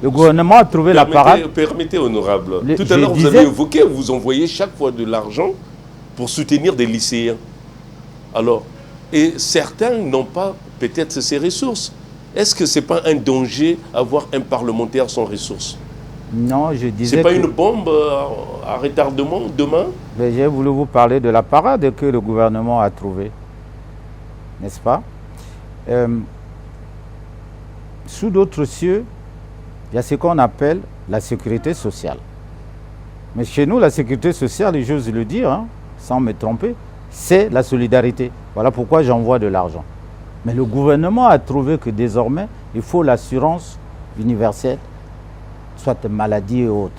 Le gouvernement a trouvé la parade. Permettez, honorable. Tout à l'heure, vous avez évoqué, vous envoyez chaque fois de l'argent pour soutenir des lycéens. Alors, et certains n'ont pas peut-être ces ressources. Est-ce que ce n'est pas un danger avoir un parlementaire sans ressources? Non, je disais. C'est pas une bombe à retardement demain? J'ai voulu vous parler de la parade que le gouvernement a trouvée. N'est-ce pas? Sous d'autres cieux, il y a ce qu'on appelle la sécurité sociale. Mais chez nous, la sécurité sociale, et j'ose le dire, hein, sans me tromper, c'est la solidarité. Voilà pourquoi j'envoie de l'argent. Mais le gouvernement a trouvé que désormais, il faut l'assurance universelle, soit maladie et autres.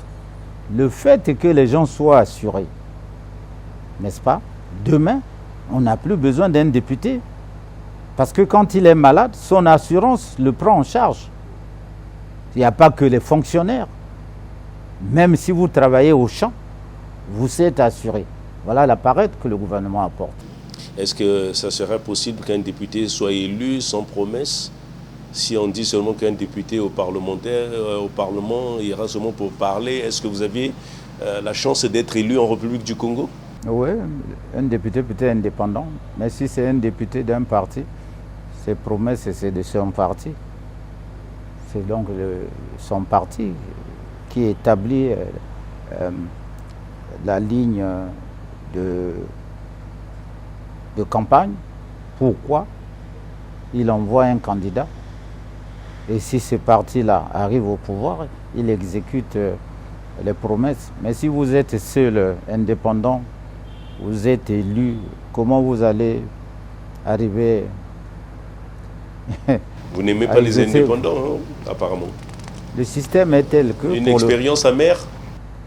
Le fait est que les gens soient assurés, n'est-ce pas? Demain, on n'a plus besoin d'un député. Parce que quand il est malade, son assurance le prend en charge. Il n'y a pas que les fonctionnaires. Même si vous travaillez au champ, vous êtes assuré. Voilà la parade que le gouvernement apporte. Est-ce que ça serait possible qu'un député soit élu sans promesse? Si on dit seulement qu'un député au Parlement ira seulement pour parler, est-ce que vous avez la chance d'être élu en République du Congo? Oui, un député peut être indépendant. Mais si c'est un député d'un parti, ses promesses, c'est de son parti. C'est donc son parti qui établit la ligne de campagne. Pourquoi il envoie un candidat? Et si ce parti-là arrive au pouvoir, il exécute les promesses. Mais si vous êtes seul, indépendant, vous êtes élu, comment vous allez arriver? Vous n'aimez pas les indépendants, hein, apparemment. Le système est tel que... Une expérience amère?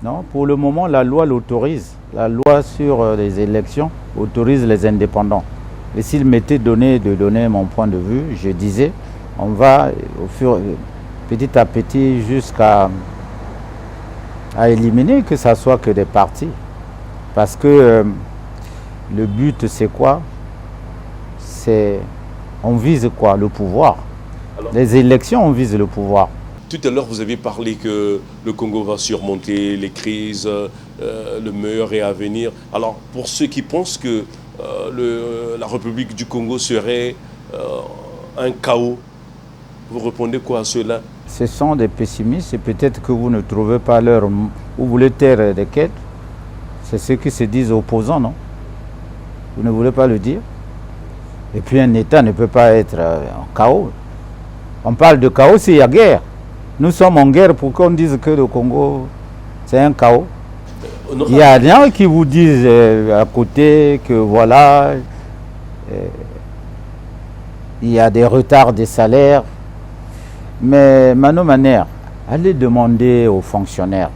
Non, pour le moment, la loi l'autorise. La loi sur les élections autorise les indépendants. Et s'il m'était donné de donner mon point de vue, je disais, on va petit à petit jusqu'à éliminer que ça soit que des partis. Parce que le but, c'est quoi? On vise quoi? Le pouvoir. Alors, les élections, on vise le pouvoir. Tout à l'heure, vous avez parlé que le Congo va surmonter les crises, le meilleur est à venir. Alors, pour ceux qui pensent que la République du Congo serait un chaos, vous répondez quoi à cela? Ce sont des pessimistes et peut-être que vous ne trouvez pas leur... Vous voulez taire des quêtes. C'est ceux qui se disent opposants, non? Vous ne voulez pas le dire? Et puis un État ne peut pas être en chaos. On parle de chaos s'il y a guerre. Nous sommes en guerre pour qu'on dise que le Congo, c'est un chaos. Il y a rien qui vous disent à côté que voilà, il y a des retards des salaires. Mais mano manière, allez demander aux fonctionnaires,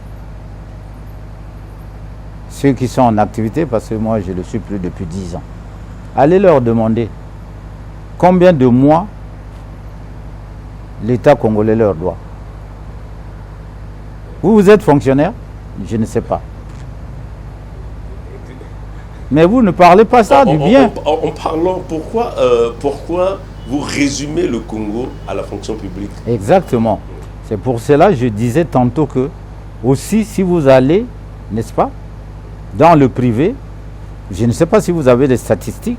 ceux qui sont en activité, parce que moi je le suis plus depuis 10 ans, allez leur demander combien de mois l'État congolais leur doit. Vous êtes fonctionnaire? Je ne sais pas. Mais vous ne parlez pas ça du bien. En parlant, pourquoi vous résumez le Congo à la fonction publique? Exactement. C'est pour cela que je disais tantôt que, aussi, si vous allez, n'est-ce pas, dans le privé, je ne sais pas si vous avez des statistiques.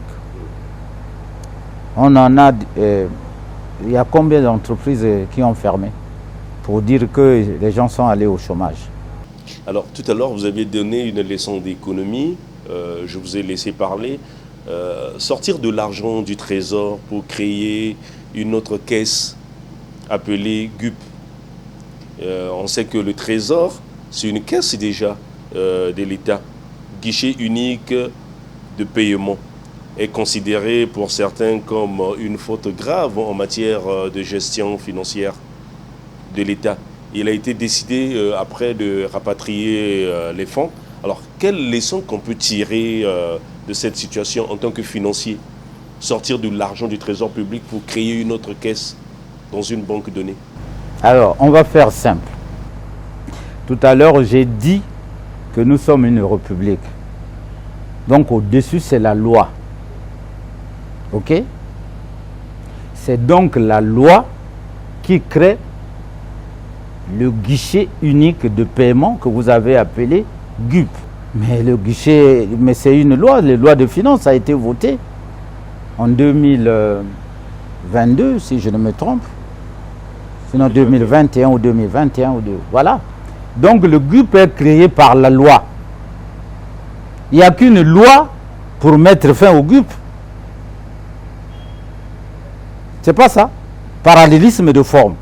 On en a... il y a combien d'entreprises qui ont fermé pour dire que les gens sont allés au chômage? Alors, tout à l'heure, vous aviez donné une leçon d'économie. Je vous ai laissé parler. Sortir de l'argent du trésor pour créer une autre caisse appelée GUP. On sait que le trésor, c'est une caisse déjà de l'État. Guichet unique de paiement est considéré pour certains comme une faute grave en matière de gestion financière de l'État. Il a été décidé après de rapatrier les fonds. Alors, quelle leçon qu'on peut tirer de cette situation en tant que financier? Sortir de l'argent du trésor public pour créer une autre caisse dans une banque donnée? Alors, on va faire simple. Tout à l'heure, j'ai dit que nous sommes une république. Donc, au-dessus, c'est la loi. OK? C'est donc la loi qui crée le guichet unique de paiement que vous avez appelé GUP. Mais le guichet, mais c'est une loi, la loi de finances a été votée en 2022, si je ne me trompe. Sinon 2021 ou 2021 ou 2. Voilà. Donc le GUP est créé par la loi. Il n'y a qu'une loi pour mettre fin au GUP. C'est pas ça. Parallélisme de forme.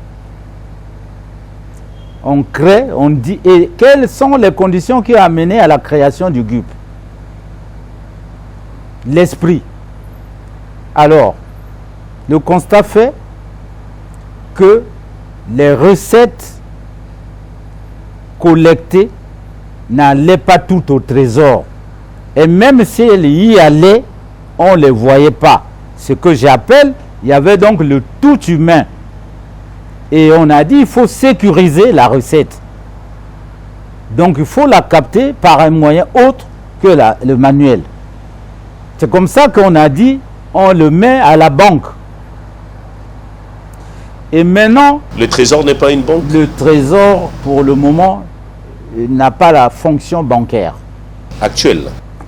On crée, on dit, et quelles sont les conditions qui ont amené à la création du GUP? L'esprit. Alors, le constat fait que les recettes collectées n'allaient pas toutes au trésor. Et même si elles y allaient, on ne les voyait pas. Ce que j'appelle, il y avait donc le tout humain. Et on a dit qu'il faut sécuriser la recette. Donc il faut la capter par un moyen autre que le manuel. C'est comme ça qu'on a dit, on le met à la banque. Et maintenant... Le trésor n'est pas une banque? Le trésor, pour le moment, n'a pas la fonction bancaire. Actuelle?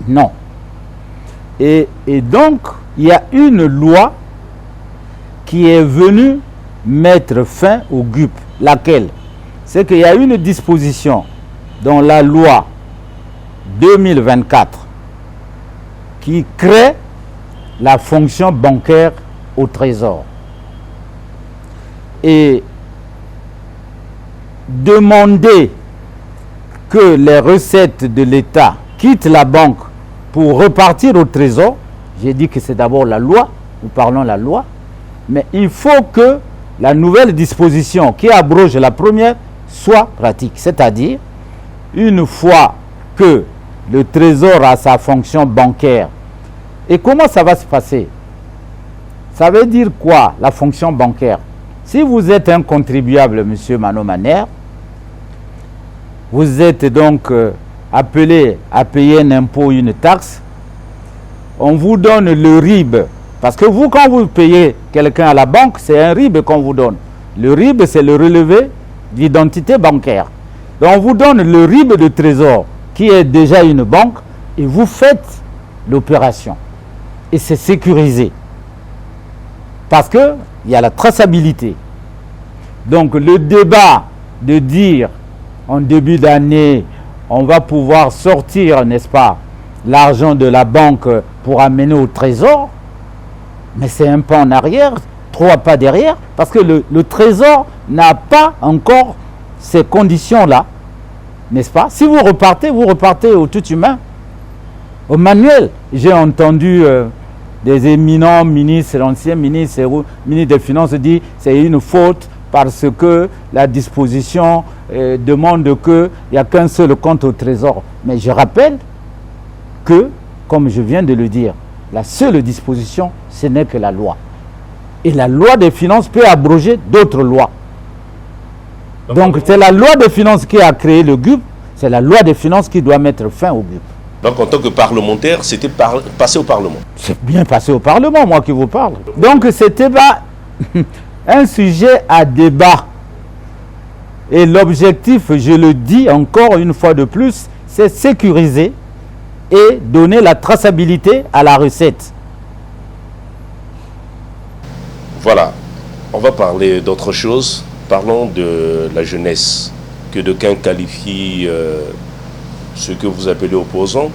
Non. Et donc, il y a une loi qui est venue mettre fin au GUP. Laquelle? C'est qu'il y a une disposition dans la loi 2024 qui crée la fonction bancaire au trésor. Et demander que les recettes de l'État quittent la banque pour repartir au trésor, j'ai dit que c'est d'abord la loi, nous parlons de la loi, mais il faut que la nouvelle disposition qui abroge la première soit pratique. C'est-à-dire, une fois que le trésor a sa fonction bancaire, et comment ça va se passer? Ça veut dire quoi, la fonction bancaire? Si vous êtes un contribuable, monsieur Mano Maner, vous êtes donc appelé à payer un impôt, une taxe, on vous donne le RIB. Parce que vous, quand vous payez quelqu'un à la banque, c'est un RIB qu'on vous donne. Le RIB, c'est le relevé d'identité bancaire. Donc, on vous donne le RIB de trésor, qui est déjà une banque, et vous faites l'opération. Et c'est sécurisé. Parce qu'il y a la traçabilité. Donc, le débat de dire, en début d'année, on va pouvoir sortir, n'est-ce pas, l'argent de la banque pour amener au trésor, mais c'est un pas en arrière, 3 pas derrière, parce que le trésor n'a pas encore ces conditions-là, n'est-ce pas? Si vous repartez au tout humain, au manuel. J'ai entendu des éminents ministres, l'ancien ministre des Finances dit que c'est une faute parce que la disposition demande qu'il n'y a qu'un seul compte au trésor. Mais je rappelle que, comme je viens de le dire, la seule disposition, ce n'est que la loi. Et la loi des finances peut abroger d'autres lois. Donc c'est la loi des finances qui a créé le GUP, c'est la loi des finances qui doit mettre fin au GUP. Donc en tant que parlementaire, c'était passé au Parlement? C'est bien passé au Parlement, moi qui vous parle. Donc c'était un sujet à débat. Et l'objectif, je le dis encore une fois de plus, c'est sécuriser et donner la traçabilité à la recette. Voilà, on va parler d'autre chose. Parlons de la jeunesse, que d'aucuns qualifient ce que vous appelez opposants,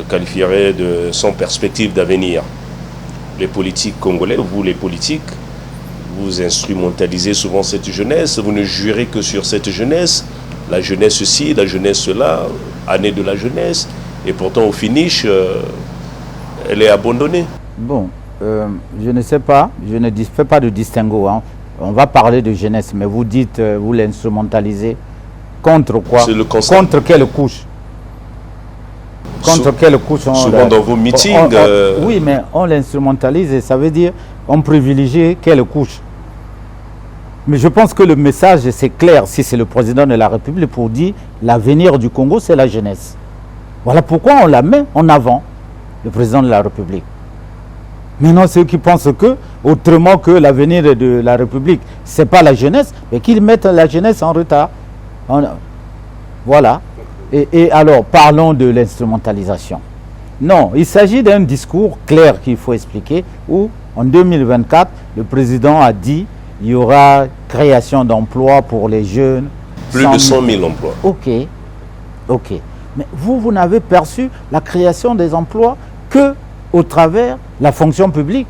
qualifieraient de sans perspective d'avenir. Les politiques congolais, vous les politiques, vous instrumentalisez souvent cette jeunesse, vous ne jurez que sur cette jeunesse, la jeunesse ci, la jeunesse cela, année de la jeunesse, et pourtant au finish, elle est abandonnée. Bon, je ne sais pas, je ne fais pas de distinguo on va parler de jeunesse, mais vous dites, vous l'instrumentalisez. Contre quoi? C'est le constat. Contre quelle couche? Contre quelle couche? Souvent dans vos meetings. Oui, mais on l'instrumentalise et ça veut dire on privilégie quelle couche? Mais je pense que le message, c'est clair, si c'est le président de la République pour dire l'avenir du Congo, c'est la jeunesse. Voilà pourquoi on la met en avant, le président de la République. Maintenant, ceux qui pensent que, autrement que l'avenir de la République, ce n'est pas la jeunesse, mais qu'ils mettent la jeunesse en retard. Voilà. Et alors, parlons de l'instrumentalisation. Non, il s'agit d'un discours clair qu'il faut expliquer, où en 2024, le président a dit il y aura création d'emplois pour les jeunes. Plus de 100 000 emplois. Ok. Mais vous n'avez perçu la création des emplois que au travers de la fonction publique.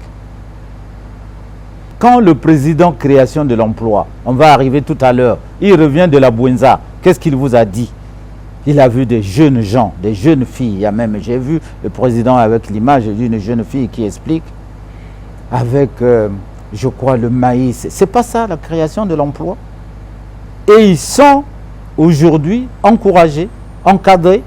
Quand le président création de l'emploi, on va arriver tout à l'heure, il revient de la Bouenza, qu'est-ce qu'il vous a dit? Il a vu des jeunes gens, des jeunes filles. Il y a même, j'ai vu le président avec l'image d'une jeune fille qui explique avec, je crois, le maïs. C'est pas ça la création de l'emploi. Et ils sont aujourd'hui encouragés, encadrés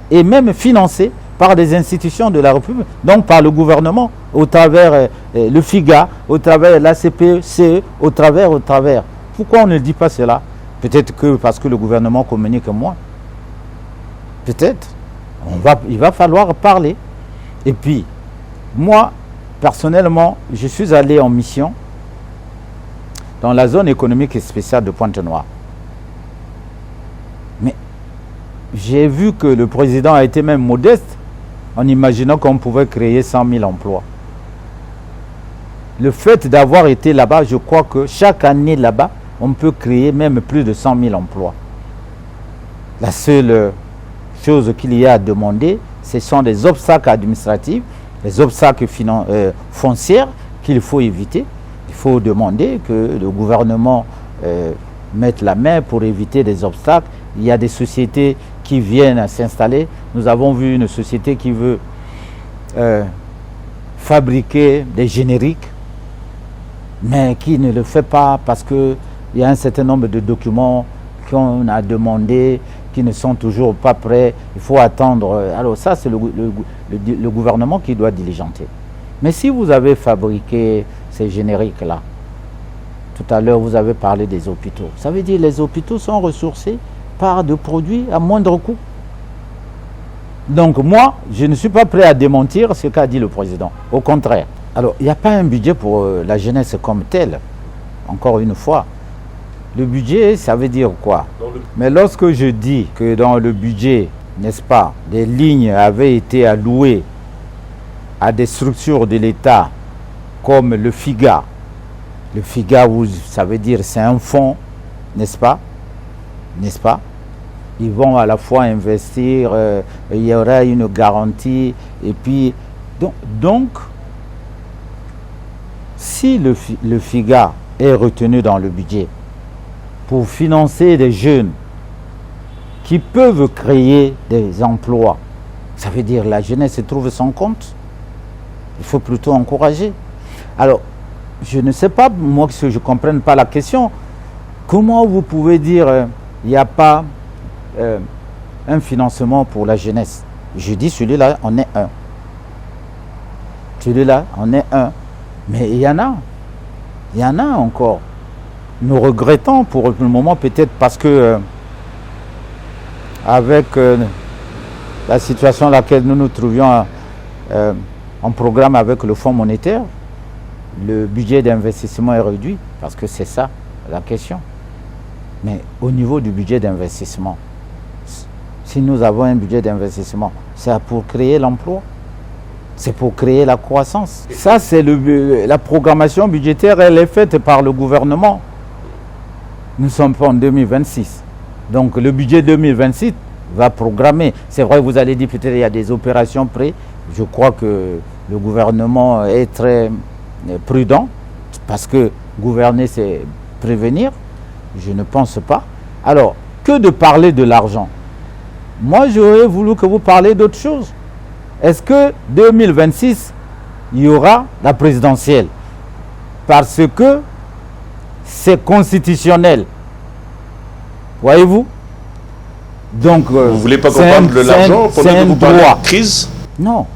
et même financés par des institutions de la République, donc par le gouvernement, au travers le FIGA, au travers la CPCE, au travers. Pourquoi on ne dit pas cela? Peut-être que parce que le gouvernement communique moins. Peut-être. Il va falloir parler. Et puis, moi, personnellement, je suis allé en mission dans la zone économique spéciale de Pointe-Noire. Mais j'ai vu que le président a été même modeste en imaginant qu'on pouvait créer 100 000 emplois. Le fait d'avoir été là-bas, je crois que chaque année là-bas, on peut créer même plus de 100 000 emplois. La seule chose qu'il y a à demander, ce sont des obstacles administratifs, les obstacles fonciers qu'il faut éviter. Il faut demander que le gouvernement mette la main pour éviter des obstacles. Il y a des sociétés qui viennent s'installer. Nous avons vu une société qui veut fabriquer des génériques, mais qui ne le fait pas parce qu'il y a un certain nombre de documents qu'on a demandés, qui ne sont toujours pas prêts. Il faut attendre. Alors ça, c'est le gouvernement qui doit diligenter. Mais si vous avez fabriqué ces génériques-là, tout à l'heure, vous avez parlé des hôpitaux. Ça veut dire que les hôpitaux sont ressourcés par des produits à moindre coût. Donc moi, je ne suis pas prêt à démentir ce qu'a dit le président. Au contraire. Alors, il n'y a pas un budget pour la jeunesse comme tel. Encore une fois. Le budget, ça veut dire quoi? Mais lorsque je dis que dans le budget, n'est-ce pas, des lignes avaient été allouées à des structures de l'État comme le FIGA. Le FIGA, ça veut dire c'est un fonds, n'est-ce pas? N'est-ce pas? Ils vont à la fois investir, il y aura une garantie. Et puis, donc si le FIGA est retenu dans le budget pour financer des jeunes qui peuvent créer des emplois, ça veut dire que la jeunesse se trouve sans compte. Il faut plutôt encourager. Alors, je ne sais pas, moi, que je ne comprenne pas la question. Comment vous pouvez dire il n'y a pas un financement pour la jeunesse? Je dis celui-là, on est un. Celui-là, on est un. Mais il y en a. Il y en a encore. Nous regrettons pour le moment, peut-être parce que avec la situation dans laquelle nous nous trouvions en programme avec le Fonds monétaire, le budget d'investissement est réduit, parce que c'est ça la question. Mais au niveau du budget d'investissement, si nous avons un budget d'investissement, c'est pour créer l'emploi, c'est pour créer la croissance. Ça, c'est la programmation budgétaire, elle est faite par le gouvernement. Nous sommes pas en 2026. Donc le budget 2026 va programmer. C'est vrai, vous allez dire peut-être il y a des opérations prêtes. Je crois que le gouvernement est très prudent, parce que gouverner, c'est prévenir. Je ne pense pas. Alors, que de parler de l'argent? Moi, j'aurais voulu que vous parliez d'autre chose. Est-ce que 2026, il y aura la présidentielle? Parce que c'est constitutionnel. Voyez-vous? Donc, vous ne voulez pas qu'on parle de l'argent pendant que vous parlez de crise? Non,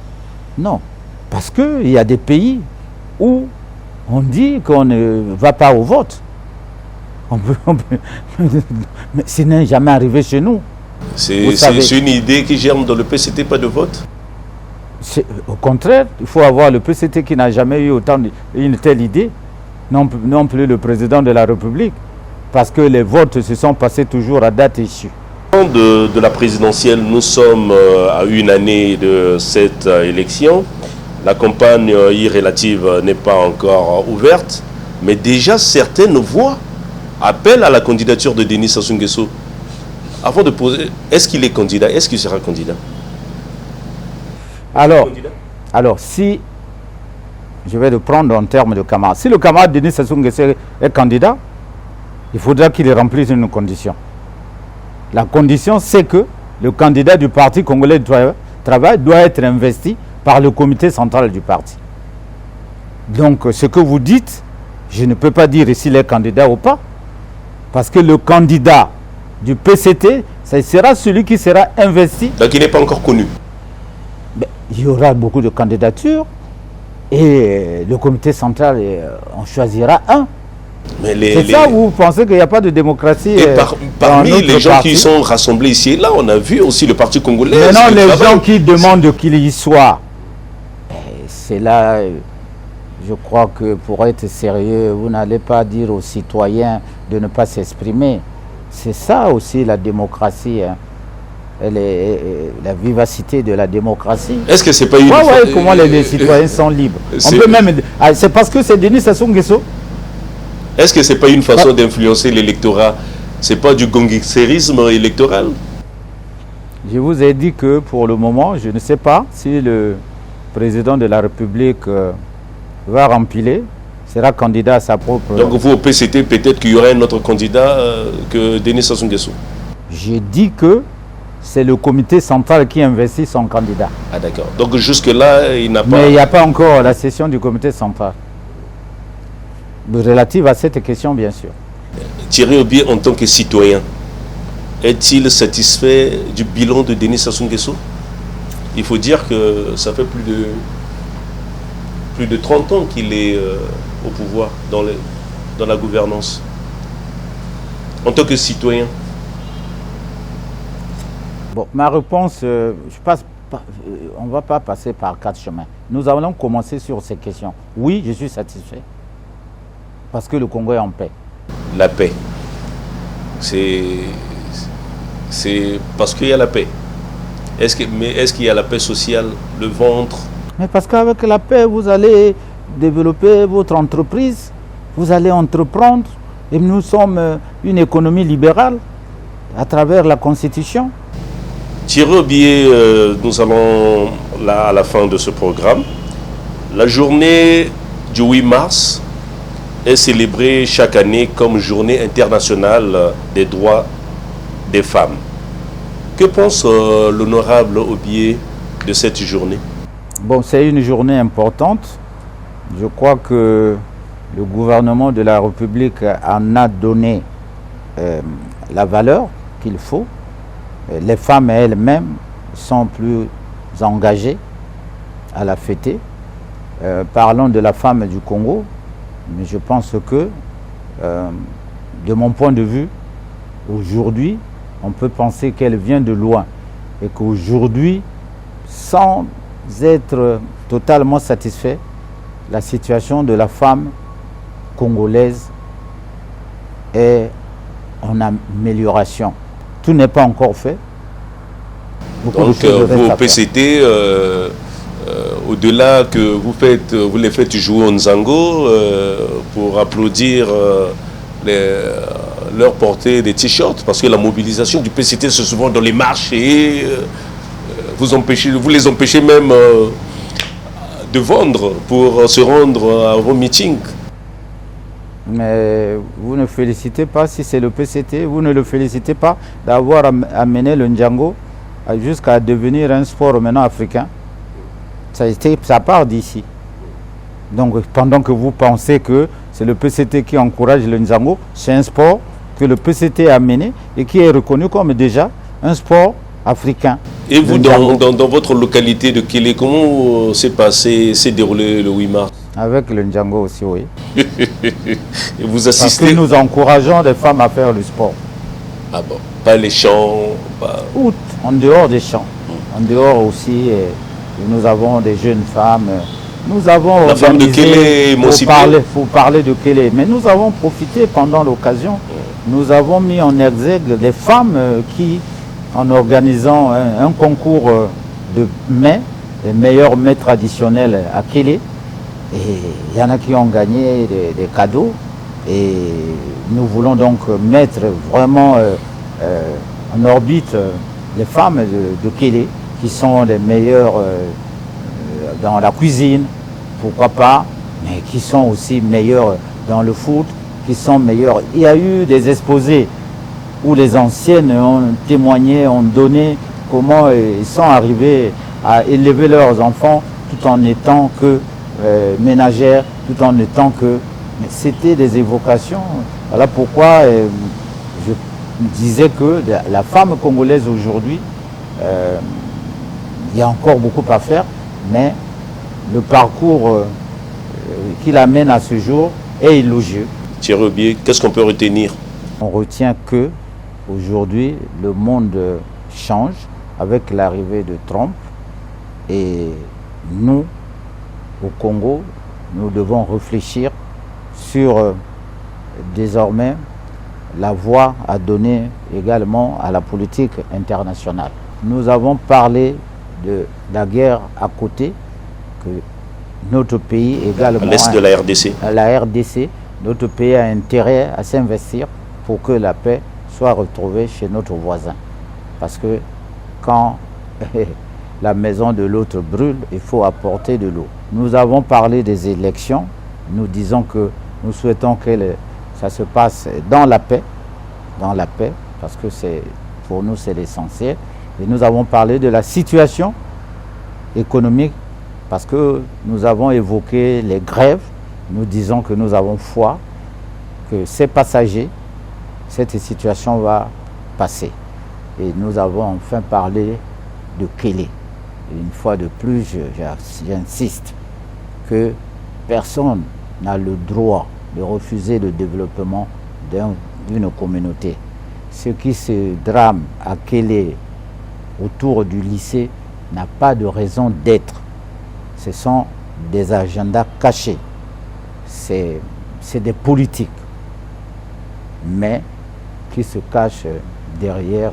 non. Parce qu'il y a des pays où on dit qu'on ne va pas au vote. Mais ce n'est jamais arrivé chez nous. C'est une idée qui germe dans le PCT, pas de vote? Au contraire, il faut avoir le PCT qui n'a jamais eu une telle idée, non plus le président de la République, parce que les votes se sont passés toujours à date échue. De la présidentielle, nous sommes à une année de cette élection. La campagne relative n'est pas encore ouverte, mais déjà certaines voix appellent à la candidature de Denis Sassou Nguesso. Avant de poser, est-ce qu'il est candidat? Est-ce qu'il sera candidat? Alors, si je vais le prendre en termes de camarade, si le camarade Denis Sassou Nguesso est candidat, il faudra qu'il remplisse une condition. La condition, c'est que le candidat du Parti congolais du travail doit être investi par le comité central du parti. Donc, ce que vous dites, je ne peux pas dire s'il est candidat ou pas, parce que le candidat du PCT, ce sera celui qui sera investi. Donc, il n'est pas encore connu. Ben, il y aura beaucoup de candidatures et le comité central, on choisira un. C'est ça où vous pensez qu'il n'y a pas de démocratie? Et parmi les gens qui sont rassemblés ici et là, on a vu aussi le Parti congolais. Maintenant, les gens qui demandent qu'il y soit, c'est là, je crois que pour être sérieux, vous n'allez pas dire aux citoyens de ne pas s'exprimer. C'est ça aussi la démocratie, hein. La vivacité de la démocratie. Est-ce que c'est pas une... Vous voyez comment les citoyens sont libres. On peut même... C'est parce que c'est Denis Sassou Nguesso. Est-ce que ce n'est pas une façon d'influencer l'électorat? Ce n'est pas du gangsterisme électoral? Je vous ai dit que pour le moment, je ne sais pas si le président de la République va rempiler, sera candidat à sa propre... Donc vous, au PCT, peut-être qu'il y aura un autre candidat que Denis Sassou Nguesso? J'ai dit que c'est le comité central qui investit son candidat. Ah d'accord. Donc jusque-là, il n'a pas... Mais il n'y a pas encore la session du comité central. Relative à cette question, bien sûr. Thierry Obié, en tant que citoyen, est-il satisfait du bilan de Denis Sassou Nguesso? Il faut dire que ça fait plus de 30 ans qu'il est au pouvoir, dans la gouvernance. En tant que citoyen. Bon, ma réponse, on ne va pas passer par 4 chemins. Nous allons commencer sur ces questions. Oui, je suis satisfait. Parce que le Congo est en paix. La paix. C'est parce qu'il y a la paix. Mais est-ce qu'il y a la paix sociale, le ventre? Mais parce qu'avec la paix, vous allez développer votre entreprise, vous allez entreprendre. Et nous sommes une économie libérale à travers la Constitution. Thierry Obié, nous allons là à la fin de ce programme. La journée du 8 mars est célébrée chaque année comme journée internationale des droits des femmes. Que pense l'honorable Obié de cette journée? Bon, c'est une journée importante. Je crois que le gouvernement de la République en a donné la valeur qu'il faut. Les femmes elles-mêmes sont plus engagées à la fêter. Parlons de la femme du Congo. Mais je pense que, de mon point de vue, aujourd'hui, on peut penser qu'elle vient de loin. Et qu'aujourd'hui, sans être totalement satisfait, la situation de la femme congolaise est en amélioration. Tout n'est pas encore fait. Donc, vous, au PCT, au-delà que vous les faites jouer au Nzango pour applaudir leur porter des t-shirts, parce que la mobilisation du PCT c'est souvent dans les marches et vous les empêchez même de vendre pour se rendre à vos meetings. Mais vous ne félicitez pas, si c'est le PCT, vous ne le félicitez pas d'avoir amené le Ndjango jusqu'à devenir un sport maintenant africain. Ça part d'ici. Donc pendant que vous pensez que c'est le PCT qui encourage le Nzango. C'est un sport que le PCT a mené et qui est reconnu comme déjà un sport africain. Et vous, dans votre localité de Kélé, comment s'est déroulé le 8 mars? Avec le Ndjango aussi, oui. Et vous assistez? Parce que nous encourageons les femmes à faire le sport. Ah bon, pas les chants, pas... Ou en dehors des champs. En dehors aussi, nous avons des jeunes femmes. Nous avons la femme de Kélé, faut parler de Kélé. Mais nous avons profité pendant l'occasion. Nous avons mis en exergue des femmes qui, en organisant un concours de mets, les meilleurs mets traditionnels à Kélé, et il y en a qui ont gagné des cadeaux. Et nous voulons donc mettre vraiment en orbite les femmes de Kélé, qui sont les meilleures dans la cuisine, pourquoi pas, mais qui sont aussi meilleures dans le foot, qui sont meilleures. Il y a eu des exposés où les anciennes ont témoigné, ont donné comment ils sont arrivés à élever leurs enfants tout en étant que ménagères, tout en étant que... Mais c'était des évocations. Voilà pourquoi je disais que la femme congolaise aujourd'hui, il y a encore beaucoup à faire, mais le parcours qui l'amène à ce jour est élogieux. Thierry Obié, qu'est-ce qu'on peut retenir? On retient que aujourd'hui le monde change avec l'arrivée de Trump et nous, au Congo, nous devons réfléchir sur désormais la voie à donner également à la politique internationale. Nous avons parlé de la guerre à côté, que notre pays également... À l'est de la RDC. À la RDC, notre pays a intérêt à s'investir pour que la paix soit retrouvée chez notre voisin. Parce que quand la maison de l'autre brûle, il faut apporter de l'eau. Nous avons parlé des élections. Nous disons que nous souhaitons que ça se passe dans la paix, parce que pour nous c'est l'essentiel. Et nous avons parlé de la situation économique, parce que nous avons évoqué les grèves. Nous disons que nous avons foi que c'est passager, cette situation va passer. Et nous avons enfin parlé de Kélé. Une fois de plus, j'insiste que personne n'a le droit de refuser le développement d'une communauté. Ce qui se drame à Kélé autour du lycée n'a pas de raison d'être. Ce sont des agendas cachés. C'est des politiques, mais qui se cachent derrière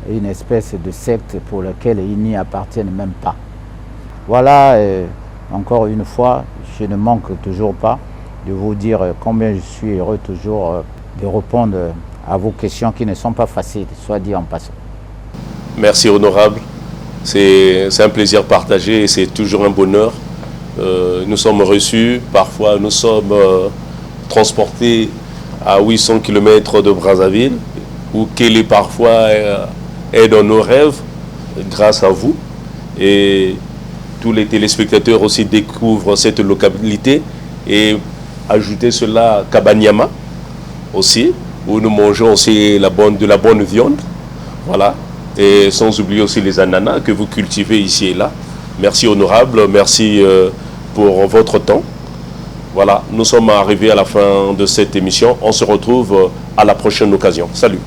une espèce de secte pour laquelle ils n'y appartiennent même pas. Voilà, encore une fois, je ne manque toujours pas de vous dire combien je suis heureux toujours de répondre à vos questions qui ne sont pas faciles, soit dit en passant. Merci honorable, c'est un plaisir partagé et c'est toujours un bonheur. Nous sommes reçus, parfois nous sommes transportés à 800 km de Brazzaville, où Kélé parfois est dans nos rêves, grâce à vous. Et tous les téléspectateurs aussi découvrent cette localité. Et ajouter cela à Kabanyama aussi, où nous mangeons aussi de la bonne viande. Voilà. Et sans oublier aussi les ananas que vous cultivez ici et là. Merci honorable, merci pour votre temps. Voilà, nous sommes arrivés à la fin de cette émission. On se retrouve à la prochaine occasion. Salut.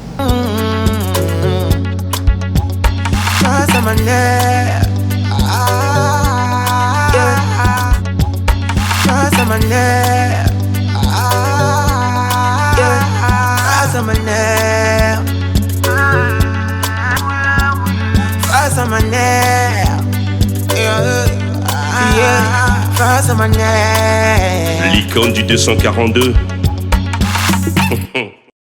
L'icône du 242.